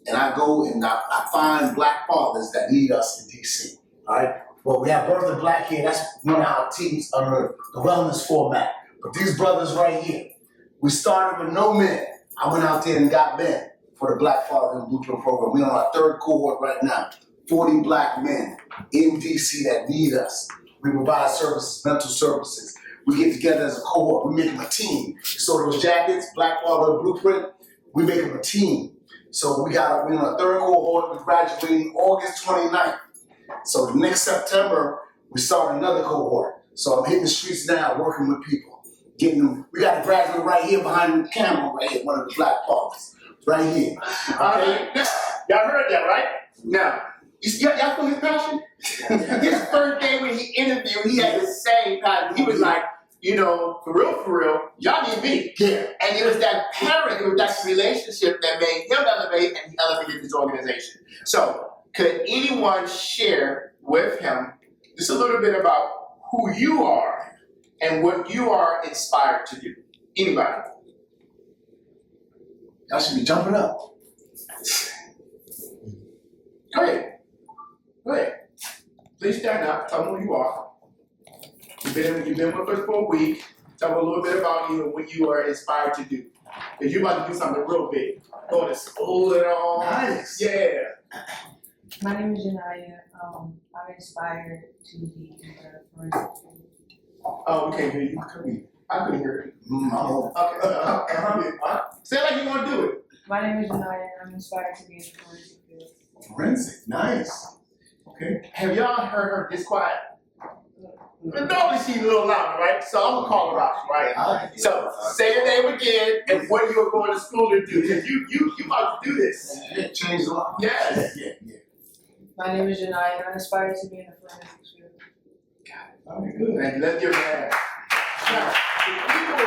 And I go and I find Black fathers that need us in DC, all right? Well, we have Birth of Black here. That's one of our teams under the wellness format. But these brothers right here, we started with no men. I went out there and got men for the Black Father Blueprint Program. We're on our third cohort right now. 40 Black men in DC that need us. We provide services, mental services. We get together as a cohort. We make them a team. So those jackets, Black Father Blueprint, we make them a team. So we're on our third cohort. We're graduating August 29th. So the next September, we start another cohort. So I'm hitting the streets now, working with people, getting them. We got a graduate right here behind the camera, right here, one of the Black fathers, right here. Okay? Y'all heard that, right? Now, y'all feel his passion? His first day when he interviewed, he had the same passion. He was like, you know, for real, y'all need me. Yeah. And it was that parent, it was that relationship that made him elevate and he elevated his organization. So, could anyone share with him just a little bit about who you are and what you are inspired to do? Anybody? Y'all should be jumping up. Go ahead. Please stand up. Tell them who you are. You've been with us for a week. Tell them a little bit about you and what you are inspired to do. Because you're about to do something real big. Going to school and all. Nice. Yeah. My name is Janaya. I'm inspired to be a forensic. Oh, we can't hear you. I couldn't hear you. Okay. Say it like you want to do it. My name is Janaya. I'm inspired to be in the forensic field. Forensic, nice. Okay. Have y'all heard her this quiet? Normally she's a little louder, right? So I'm gonna call her out, right? So say your name again and what you are going to school to do. Because you about to do this. Yeah, change the law. Yes. Yeah. My name is Janaya. I'm inspired to be in the forensic field. Okay, good. And let's give her a hand. Now, the people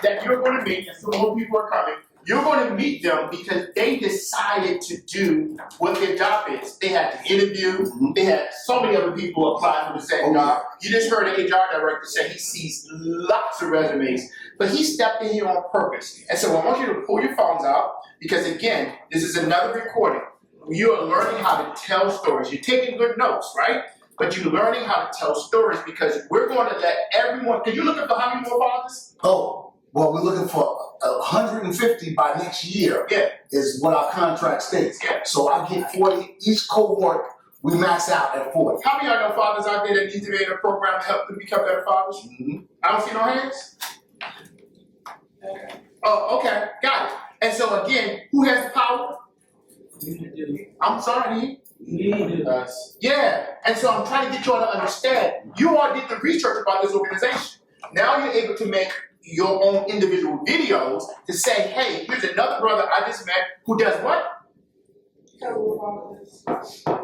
that you're going to meet, and some more people are coming, you're going to meet them because they decided to do what their job is. They had to interview. They had so many other people apply for the same job. You just heard the HR director say he sees lots of resumes, but he stepped in here on purpose. And so I want you to pull your phones out because, again, this is another recording. You are learning how to tell stories. You're taking good notes, right? But you're learning how to tell stories because we're going to let everyone. Can you looking for how many more fathers? Oh, well, we're looking for 150 by next year. Yeah. Is what our contract states. Yeah. So I get 40 each cohort. We max out at 40. How many of y'all know fathers out there that need to be in a program to help them become better fathers? Mm-hmm. I don't see no hands. Oh, okay, got it. And so again, who has the power? I'm sorry. Us. Yeah, and so I'm trying to get you all to understand. You all did the research about this organization. Now you're able to make your own individual videos to say, hey, here's another brother I just met who does what?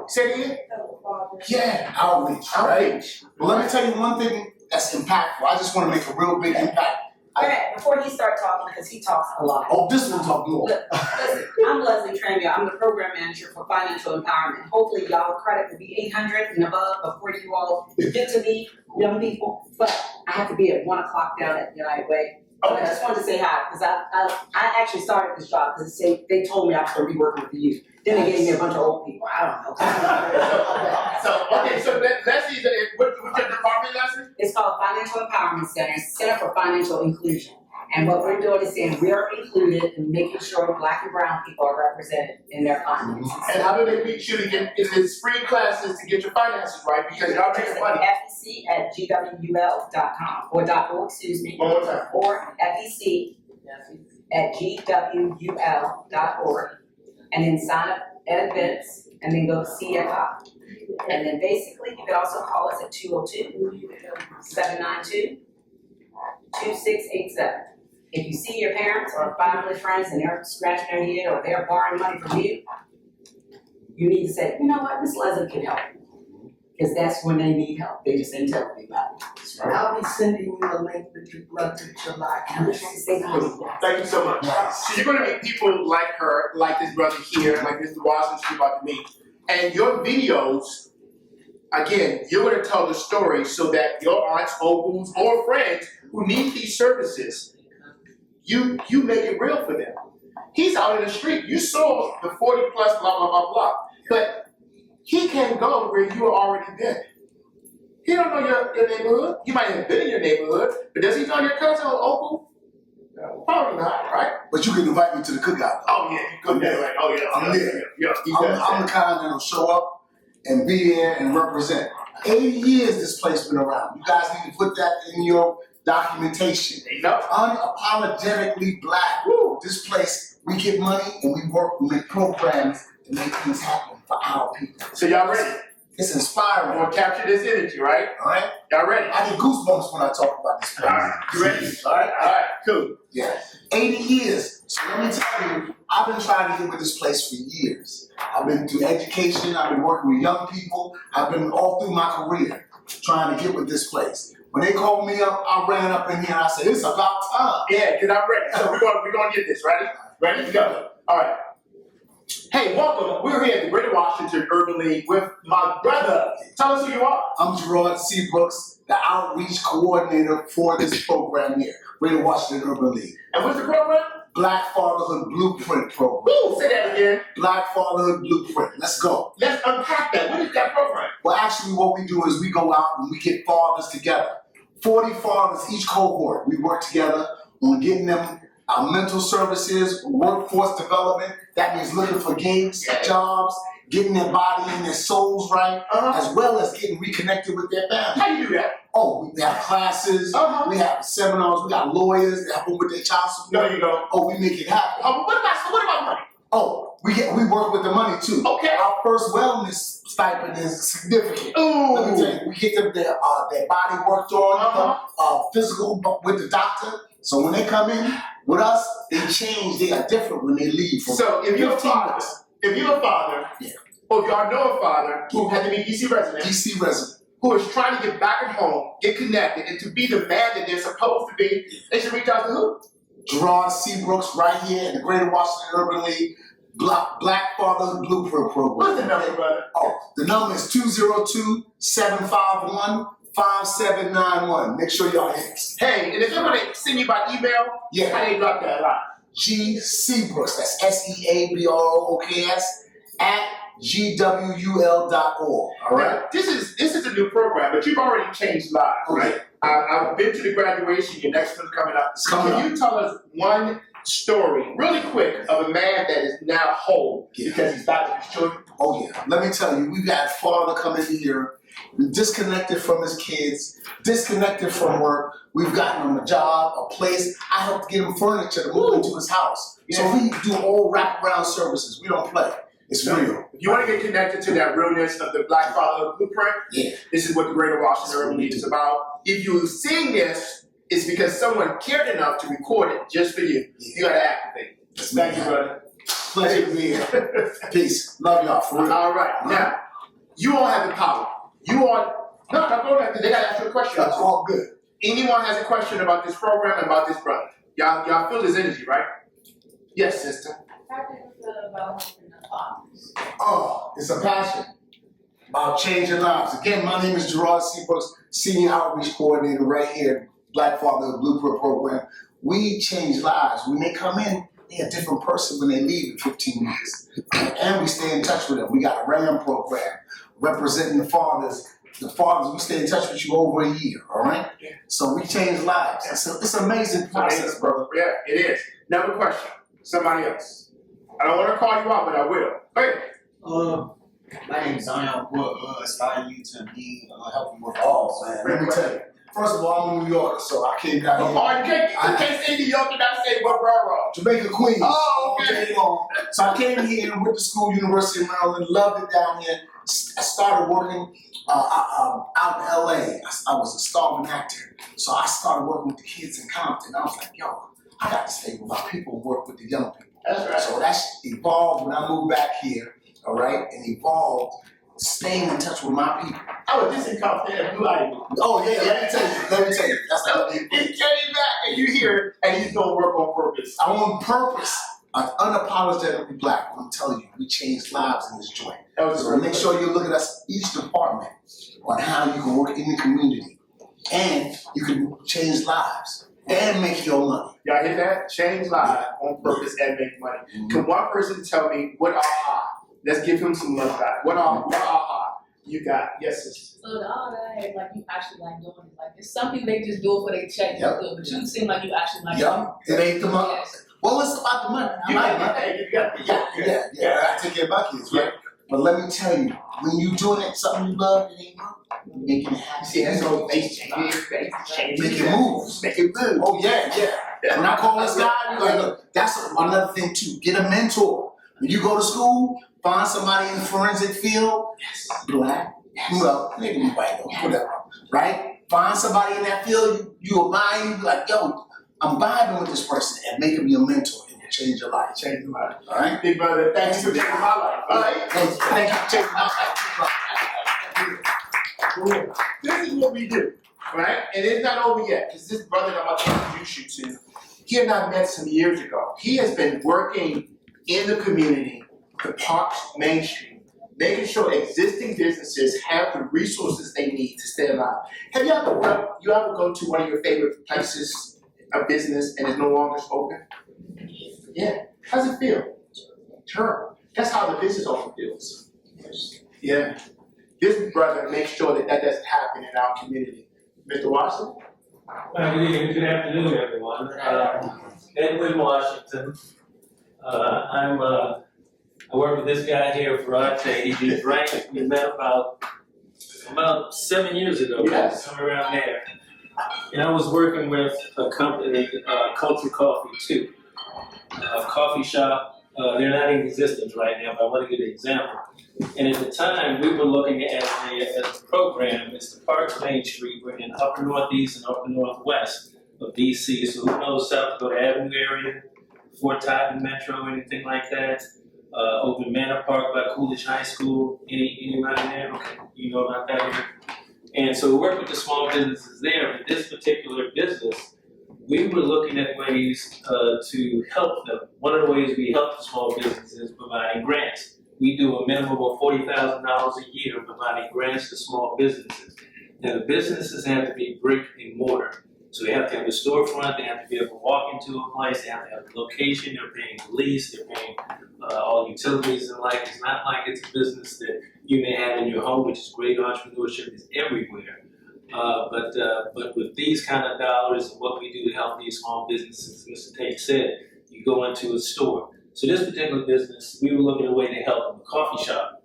Say it again? Yeah, outreach, right? Well, let me tell you one thing that's impactful. I just want to make a real big impact. Before he starts talking, because he talks a lot. Oh, this one talk more. Listen, I'm Leslie Tramia. I'm the program manager for financial empowerment. Hopefully, y'all credit will be 800 and above before you all get to me, young people. But I have to be at 1 o'clock down at United Way. I just wanted to say hi because I actually started this job because they told me I was going to be working with the youth. Then they gave me a bunch of old people. I don't know. So Leslie, what's your department, Leslie? It's called Financial Empowerment Center, Center for Financial Inclusion. And what we're doing is saying we are included in making sure Black and brown people are represented in their finances. And how do they reach you to get in these free classes to get your finances right? Because y'all making money. FEC at GWUL.com or .org, excuse me. One more time. Or FEC at GWUL.org. And then sign up at events and then go to CFI. And then basically you can also call us at 202-792-2687. If you see your parents or family friends and they're scratching their head or they're borrowing money from you, you need to say, you know what, Miss Leslie can help. Because that's when they need help. They just ain't telling anybody. I'll be sending you a link with your Month of July. Thank you so much. So you're gonna meet people like her, like this brother here, like Mr. Washington you're about to meet. And your videos, again, you're gonna tell the story so that your aunts, uncles, or friends who need these services, you make it real for them. He's out in the street. You saw the 40 plus blah, blah, blah, blah. But he can't go where you are already been. He don't know your neighborhood. He might have been in your neighborhood, but does he know your cousin or uncle? No. Probably not, right? But you can invite me to the cookout. Oh yeah, you could. Yeah, right. Oh yeah, I'm there. Yeah. I'm the kind that'll show up and be there and represent. 80 years this place been around. You guys need to put that in your documentation. Unapologetically black. Woo. This place, we get money and we work, we make programs to make things happen for our people. So y'all ready? It's inspiring. We're gonna capture this energy, right? All right. Y'all ready? I get goosebumps when I talk about this place. All right. You ready? All right. All right. Cool. Yeah. 80 years. So let me tell you, I've been trying to get with this place for years. I've been through education. I've been working with young people. I've been all through my career trying to get with this place. When they called me up, I ran up in here and I said, it's about time. Yeah, because I'm ready. So we're gonna get this. Ready? Ready to go. All right. Hey, welcome. We're here at the Greater Washington Urban League with my brother. Tell us who you are. I'm Gerard C. Brooks, the outreach coordinator for this program here, Greater Washington Urban League. And what's the program? Black Fatherhood Blueprint Program. Woo, say that again. Black Fatherhood Blueprint. Let's go. Let's unpack that. What is that program? Well, actually, what we do is we go out and we get fathers together. 40 fathers each cohort. We work together on getting them our mental services, workforce development. That means looking for gigs, jobs, getting their body and their souls right, as well as getting reconnected with their family. How do you do that? Oh, we have classes, we have seminars, we got lawyers that help them with their child support. There you go. Oh, we make it happen. Oh, what about money? Oh, we work with the money too. Okay. Our first wellness stipend is significant. Ooh. Let me tell you, we get them their body worked on, physical with the doctor. So when they come in with us, they change. They are different when they leave. So if you're a father, yeah. or if y'all know a father who had to be DC resident, who is trying to get back at home, get connected, and to be the man that they're supposed to be, they should reach out to who? Gerard C. Brooks right here in the Greater Washington Urban League Black Fatherhood Blueprint Program. What's the number, brother? Oh, the number is 202-751-5791. Make sure y'all hit us. Hey, and if they're gonna send you by email, how they drop that line? G.C. Brooks, that's SEABROOKS at GWUL.org. All right. Now, this is a new program, but you've already changed lives, right? I've been to the graduation. Your next one's coming up. Can you tell us one story, really quick, of a man that is now whole because he's back with his children? Oh yeah. Let me tell you, we've had a father come in here, disconnected from his kids, disconnected from work. We've gotten him a job, a place. I helped get him furniture to move into his house. Yeah. So we do all wraparound services. We don't play. It's real. If you want to get connected to that realness of the Black Fatherhood Blueprint, this is what the Greater Washington Urban League is about. If you're seeing this, it's because someone cared enough to record it just for you. You got to activate. Thank you, brother. Pleasure to be here. Peace. Love y'all. For real. All right. Now, you all have the power. You all, no, go ahead. They got to ask you a question. That's all good. Anyone has a question about this program and about this brother? Y'all feel his energy, right? Yes, sister. How do you feel about helping the fathers? Oh, it's a passion about changing lives. Again, my name is Gerard C. Brooks, Senior Outreach Coordinator right here, Black Fatherhood Blueprint Program. We change lives. When they come in, they're a different person when they leave in 15 years. And we stay in touch with them. We got a RAM program representing the fathers. The fathers, we stay in touch with you over a year, all right? So we change lives. It's an amazing process, brother. Yeah, it is. Another question. Somebody else. I don't want to call you out, but I will. Hey. My name is Zion. What inspired you to be helping with man, let me tell you. First of all, I'm a New Yorker, so I came down here. Oh, you can't say New York and not say what borough? Jamaica, Queens. Oh, okay. So I came here and went to school, University of Maryland, loved it down here. I started working out in LA. I was a starving actor. So I started working with the kids in Compton. I was like, yo, I got to stay with my people and work with the young people. That's right. So that's evolved when I moved back here, all right, and evolved staying in touch with my people. I was just in Compton and Blue Ivy. Oh yeah, let me tell you. That's So he came back and you here and he's gonna work on purpose. I'm on purpose. I'm unapologetically black. I'm telling you, we changed lives in this joint. So make sure you look at us, each department, on how you can work in the community. And you can change lives and make your money. Y'all hear that? Change lives on purpose and make money. Can one person tell me what aha? Let's give him some love back. What aha you got? Yes, sister. So the all that is like you actually like doing it. Like there's some people they just do it for their check, but you seem like you actually like It ain't the money. Yes. Well, it's about the money. I like money. Yeah. I take care of my kids, right? But let me tell you, when you doing it, something you love, it ain't work. Making it happen. See, that's all face change. Make it move. Make it move. Oh yeah. When I call this guy, I'm like, look, that's another thing too. Get a mentor. When you go to school, find somebody in the forensic field. Black. Well, maybe white or whatever. Right? Find somebody in that field you admire. You be like, yo, I'm vibing with this person, and make him your mentor. It will change your life. Change your life. All right, big brother. Thank you for changing my life. All right. Thank you for changing my life. This is what we do, right? And it's not over yet, because this brother that I'm about to introduce you to, he and I met some years ago. He has been working in the community, the parks, Main Street, making sure existing businesses have the resources they need to stay alive. Have you ever go to one of your favorite places of business and it's no longer open? Yeah. How's it feel? Terrible. That's how the business owner feels. Yeah. This brother makes sure that doesn't happen in our community. Mr. Washington? Good afternoon, everyone. Edwin Washington. I work with this guy here for He's right. We met about 7 years ago. Yes. Somewhere around there. And I was working with a company, Culture Coffee too. A coffee shop. They're not in existence right now, but I want to give an example. And at the time, we were looking at a program. It's the Parks Main Street. We're in upper northeast and upper northwest of DC. So who knows South Dakota Avenue area, Fort Totten Metro, anything like that? Open Manor Park by Coolidge High School. Anybody there? Okay, you know about that area. And so we work with the small businesses there. But this particular business, we were looking at ways to help them. One of the ways we help the small businesses is providing grants. We do a minimum of $40,000 a year providing grants to small businesses. Now the businesses have to be brick and mortar. So they have to have a storefront, they have to be able to walk into a place, they have to have a location, they're paying lease, they're paying all utilities and like. It's not like it's a business that you may have in your home, which is great. Entrepreneurship is everywhere. But with these kind of dollars and what we do to help these small businesses, Mr. Tate said, you go into a store. So this particular business, we were looking at a way to help them, a coffee shop.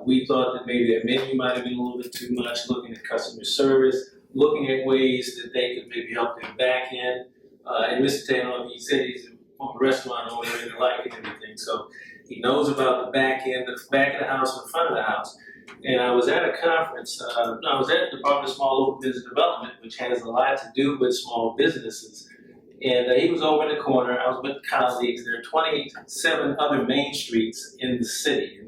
We thought that maybe their menu might have been a little bit too much, looking at customer service, looking at ways that they could maybe help their back end. And Mr. Taylor, he said he's a restaurant owner and the like and everything. So he knows about the back end, the back of the house and the front of the house. And I was at a conference, I was at the Department of Small Local Business Development, which has a lot to do with small businesses. And he was over in the corner, I was with colleagues. There are 27 other main streets in the city. And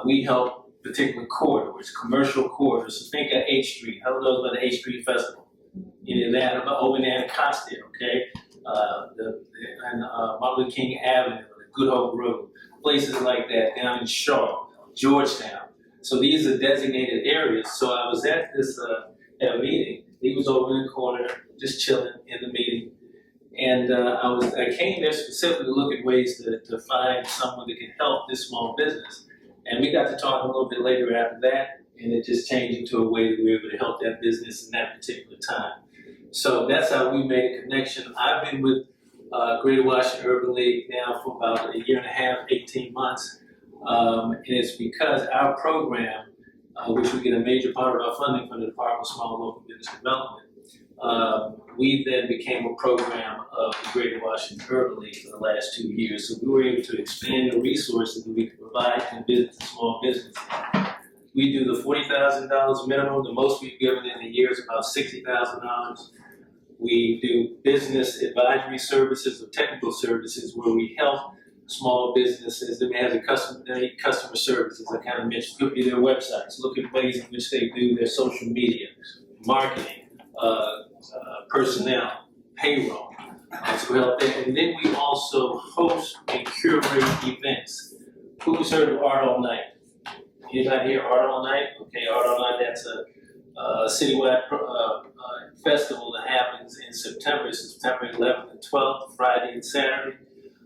we help particular corridors, commercial corridors. So think of H Street. How knows about the H Street Festival? In Atlanta, over in Anacostia, okay? Martin Luther King Avenue, the Good Hope Road, places like that down in Shaw, Georgetown. So these are designated areas. So I was at this at a meeting. He was over in the corner, just chilling in the meeting. And I came there specifically to look at ways to find someone that can help this small business. And we got to talk a little bit later after that, and it just changed into a way that we were able to help that business in that particular time. So that's how we made a connection. I've been with Greater Washington Urban League now for about a year and a half, 18 months. And it's because our program, which we get a major part of our funding from the Department of Small and Local Business Development, we then became a program of the Greater Washington Urban League for the last 2 years. So we were able to expand the resources that we could provide to business and small businesses. We do the $40,000 minimum. The most we've given in a year is about $60,000. We do business advisory services or technical services where we help small businesses that may have they need customer service, as I kind of mentioned. Look at their websites, look at ways in which they do their social media, marketing, personnel, payroll. So we help them. And then we also host and curate events. Who's heard of Art All Night? Anybody here, Art All Night? Okay, Art All Night, that's a citywide festival that happens in September 11th and 12th, Friday and Saturday.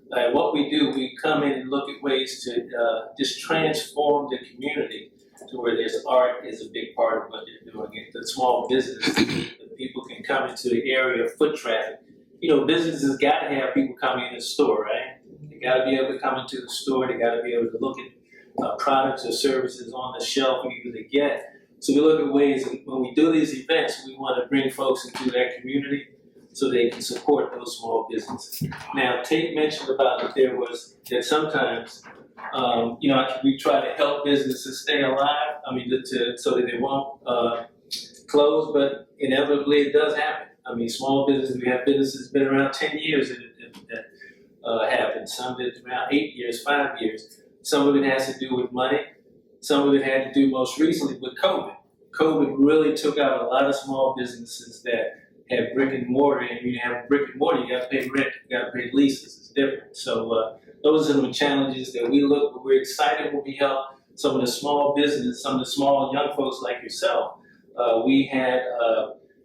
What we do, we come in and look at ways to just transform the community to where there's art is a big part of what they're doing. The small business, the people can come into the area of foot traffic. You know, businesses got to have people coming in the store, right? They got to be able to come into the store. They got to be able to look at products or services on the shelf for you to get. So we look at ways, and when we do these events, we want to bring folks into that community so they can support those small businesses. Now, Tate mentioned about that sometimes, we try to help businesses stay alive. So that they won't close, but inevitably it does happen. Small businesses, we have businesses been around 10 years that happened. Some been around 8 years, 5 years. Some of it has to do with money. Some of it had to do most recently with COVID. COVID really took out a lot of small businesses that had brick and mortar, and you have brick and mortar, you got to pay rent, you got to pay leases. It's different. So those are the challenges that we look. But we're excited when we help some of the small business, some of the small young folks like yourself. We had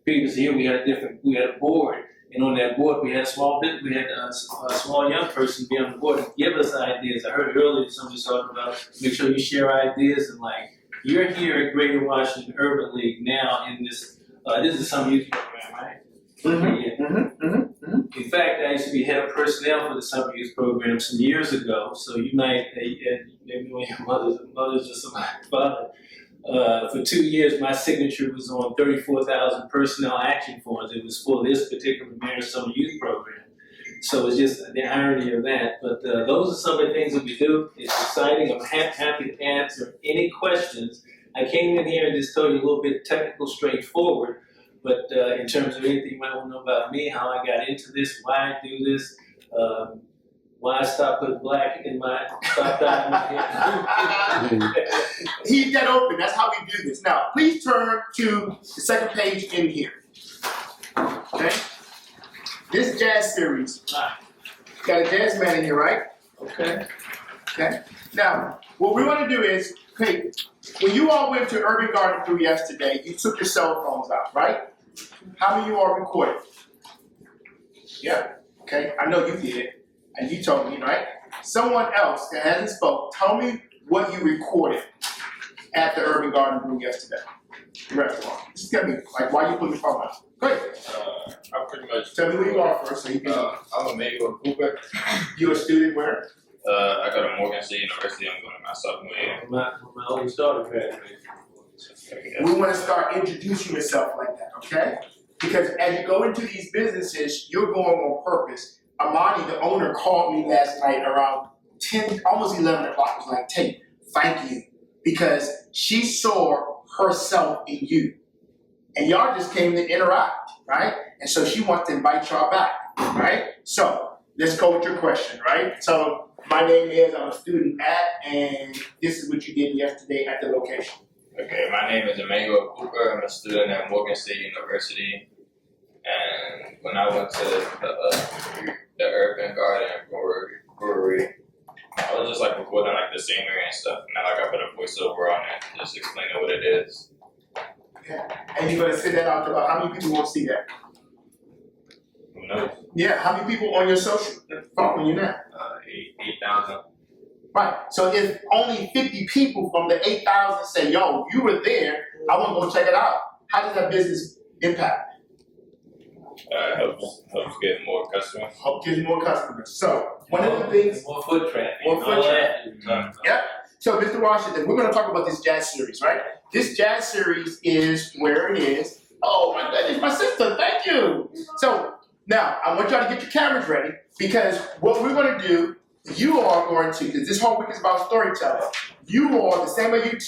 previous year we had a board, and on that board we had a small young person be on the board and give us ideas. I heard earlier somebody was talking about make sure you share ideas, and like you're here at Greater Washington Urban League now in this. This is some youth program, right? In fact, I used to be head of personnel for the summer youth program some years ago. So you might, maybe when your mothers or somebody's father. For 2 years, my signature was on 34,000 personnel action forms. It was for this particular mayor's summer youth program. So it's just the irony of that. But those are some of the things that we do. It's exciting. I'm happy to answer any questions. I came in here and just told you a little bit technical, straightforward. But in terms of anything you might want to know about me, how I got into this, why I do this, why I stopped putting black in my He's that open. That's how we do this. Now, please turn to the second page in here. Okay? This jazz series. Got a jazz man in here, right? Okay. Okay. Now, what we want to do is, hey, when you all went to Urban Garden through yesterday, you took your cell phones out, right? How many of you all recorded? Yeah. Okay. I know you did. And you told me, right? Someone else that hasn't spoke, tell me what you recorded at the Urban Garden room yesterday. The restaurant. Just tell me, like, why you put your phone out. Go ahead. I pretty much. Tell me who you are first, so you can. I'm a Mayfield Cooper. You a student where? I go to Morgan State University. I'm going to my sophomore year. My oldest daughter graduated. We want to start introducing yourself like that, okay? Because as you go into these businesses, you're going on purpose. Amani, the owner, called me last night around 10, almost 11 o'clock. It was like, Tate, thank you. Because she saw herself in you. And y'all just came to interact, right? And so she wants to invite y'all back, right? So let's go with your question, right? So my name is, I'm a student at, and this is what you did yesterday at the location. Okay, my name is Emmanuel Cooper. I'm a student at Morgan State University. And when I went to the Urban Garden Brewery, I was just like recording like the scenery and stuff. And then like I put a voiceover on it, just explaining what it is. Okay. And you're gonna send that out to about how many people want to see that? Who knows? Yeah, how many people on your social following you now? 8,000. Right. So if only 50 people from the 8,000 say, yo, you were there, I want to go check it out. How does that business impact? Helps get more customers. Help get more customers. So one of the things. More foot traffic. More foot traffic. Yep. So Mr. Washington, we're going to talk about this jazz series, right? This jazz series is where it is. Oh my goodness, my sister, thank you. So now I want y'all to get your cameras ready because what we're going to do, you are going to, because this whole week is about storytelling. You are, the same way you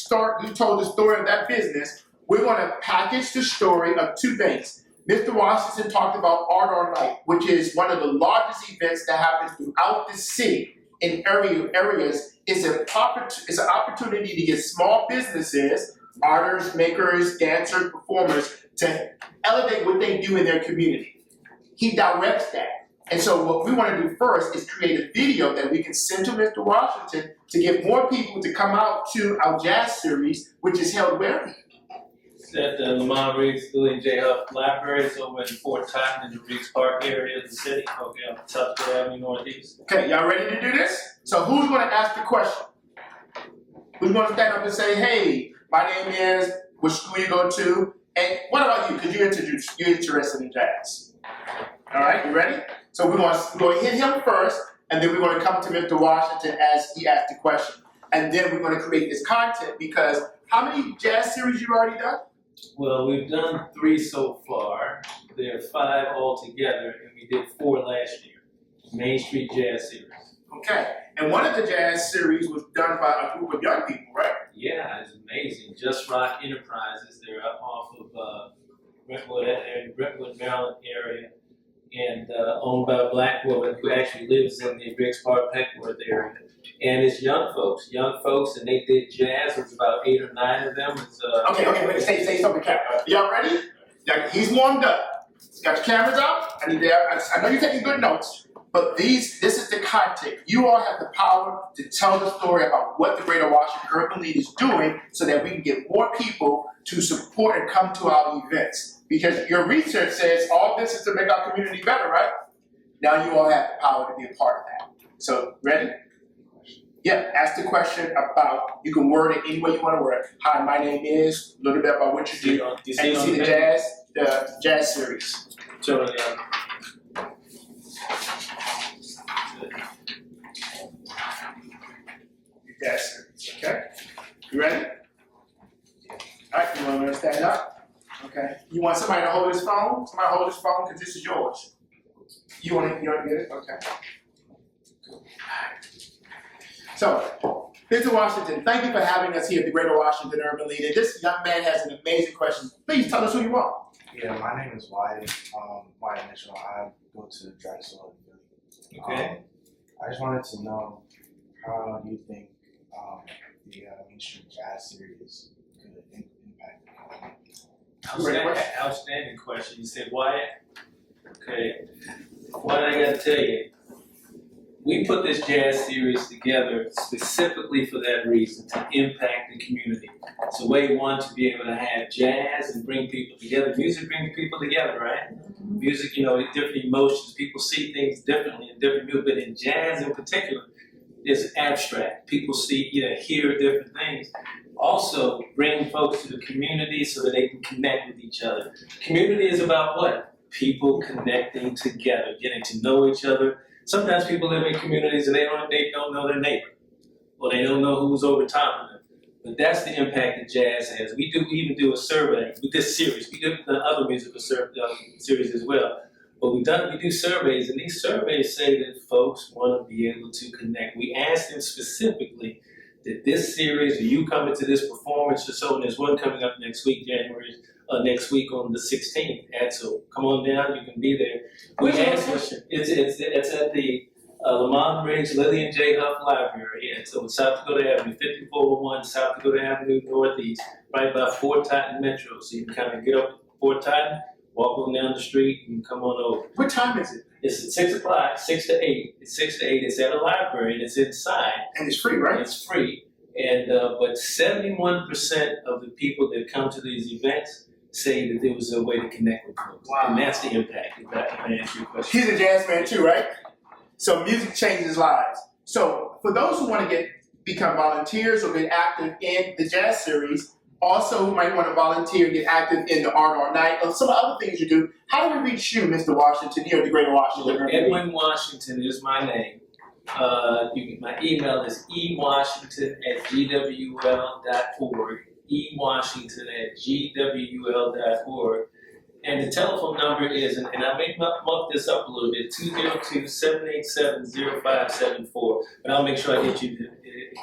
told the story of that business, we're going to package the story of two things. Mr. Washington talked about Art All Night, which is one of the largest events that happens throughout the city in areas is an opportunity to get small businesses, artists, makers, dancers, performers, to elevate what they do in their community. He directs that. And so what we want to do first is create a video that we can send to Mr. Washington to get more people to come out to our jazz series, which is held where? It's at the Lamont Riggs Billy J. Huff Library. It's over in Fort Totten in the Riggs Park area of the city, okay, on South Avenue Northeast. Okay, y'all ready to do this? So who's going to ask the question? Who's going to stand up and say, hey, my name is, which school you go to, and what about you? Because you're interested in jazz. All right, you ready? So we're going to hit him first, and then we're going to come to Mr. Washington as he asked the question. And then we're going to create this content because how many jazz series you've already done? Well, we've done 3 so far. There are 5 altogether, and we did 4 last year. Main Street Jazz Series. Okay, and one of the jazz series was done by a group of young people, right? Yeah, it's amazing. Just Rock Enterprises. They're up off of Brentwood, Maryland area, and owned by a black woman who actually lives in the Riggs Park, Peckworth area. And it's young folks, and they did jazz. There's about 8 or 9 of them. It's, Okay, wait, say something, camera. Y'all ready? Yeah, he's warmed up. Got your cameras out? I know you're taking good notes, but this is the content. You all have the power to tell the story about what the Greater Washington Urban League is doing so that we can get more people to support and come to our events. Because your research says all this is to make our community better, right? Now you all have the power to be a part of that. So, ready? Yeah, ask the question about, you can word it any way you want to word it. Hi, my name is, a little bit about what you do, and you see the jazz series. So, Jazz series, okay? You ready? All right, you want to stand up? Okay. You want somebody to hold his phone? Somebody hold his phone because this is yours. You want to get it? Okay. Cool. So, Mr. Washington, thank you for having us here at the Greater Washington Urban League. And this young man has an amazing question. Please tell us who you are. Yeah, my name is Wyatt. My initial, I go to Drexel in Philly. Okay. I just wanted to know, how do you think the Main Street Jazz Series could impact the community? Outstanding question. You said, Wyatt? Okay. What I gotta tell you, we put this jazz series together specifically for that reason, to impact the community. It's a way, one, to be able to have jazz and bring people together. Music brings people together, right? Music, different emotions. People see things differently in different music, but in jazz in particular, it's abstract. People see, hear different things. Also, bring folks to the community so that they can connect with each other. Community is about what? People connecting together, getting to know each other. Sometimes people live in communities and they don't know their neighbor, or they don't know who's over top of them. But that's the impact that jazz has. We even do a survey with this series. We do other musical series as well. But we do surveys, and these surveys say that folks want to be able to connect. We asked them specifically that this series, or you coming to this performance or so, and there's one coming up next week, next week on the 16th. And so come on down, you can be there. We asked, it's at the Lamont Riggs Lillian J. Huff Library. And so South Dakota Avenue, 5401 South Dakota Avenue Northeast, right by Fort Totten Metro. So you can kind of get up to Fort Totten, walk on down the street, and come on over. What time is it? It's at 6 o'clock, 6 to 8. It's 6 to 8. It's at a library, and it's inside. And it's free, right? It's free. And but 71% of the people that come to these events say that there was a way to connect with folks. Wow. And that's the impact, if that can answer your question. He's a jazz man too, right? So music changes lives. So for those who want to become volunteers or get active in the jazz series, also who might want to volunteer, get active in the art all night, or some other things you do, how do we reach you, Mr. Washington, here at the Greater Washington? Edwin Washington is my name. My email is ewashington@gwul.org. ewashington@gwul.org. And the telephone number is, and I may muck this up a little bit, 202-787-0574. But I'll make sure I get you the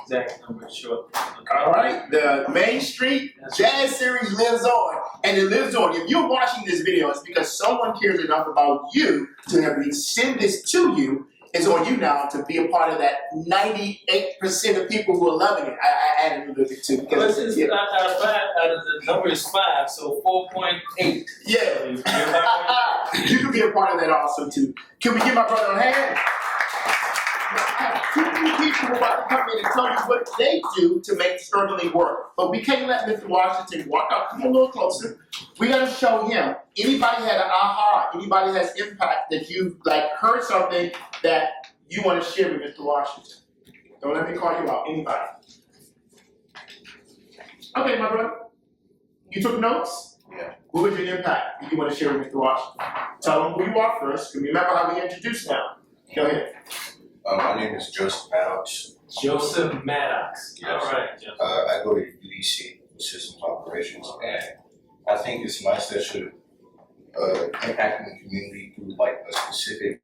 exact number shortly. Okay. All right, the Main Street Jazz Series lives on, and it lives on. If you're watching this video, it's because someone cares enough about you to have me send this to you, is on you now to be a part of that 98% of people who are loving it. I added a little bit too. Well, it's out of 5, out of the number is 5, so 4.8. Yeah. You're right. You can be a part of that also too. Can we give my brother a hand? I have 2 new people who are about to come in and tell you what they do to make this urban league work. But we can't let Mr. Washington walk out. Come a little closer. We gotta show him. Anybody had an aha? Anybody has impact that you've like heard something that you want to share with Mr. Washington? Don't let me call you out. Anybody? Okay, my brother. You took notes? Yeah. What was your impact that you want to share with Mr. Washington? Tell him who you are first. Remember how we introduced now. Go ahead. My name is Joseph Maddox. Joseph Maddox. Yes. All right, Joseph. I go to UDC, Systems Operations, and I think it's nice that you're impacting the community through like a specific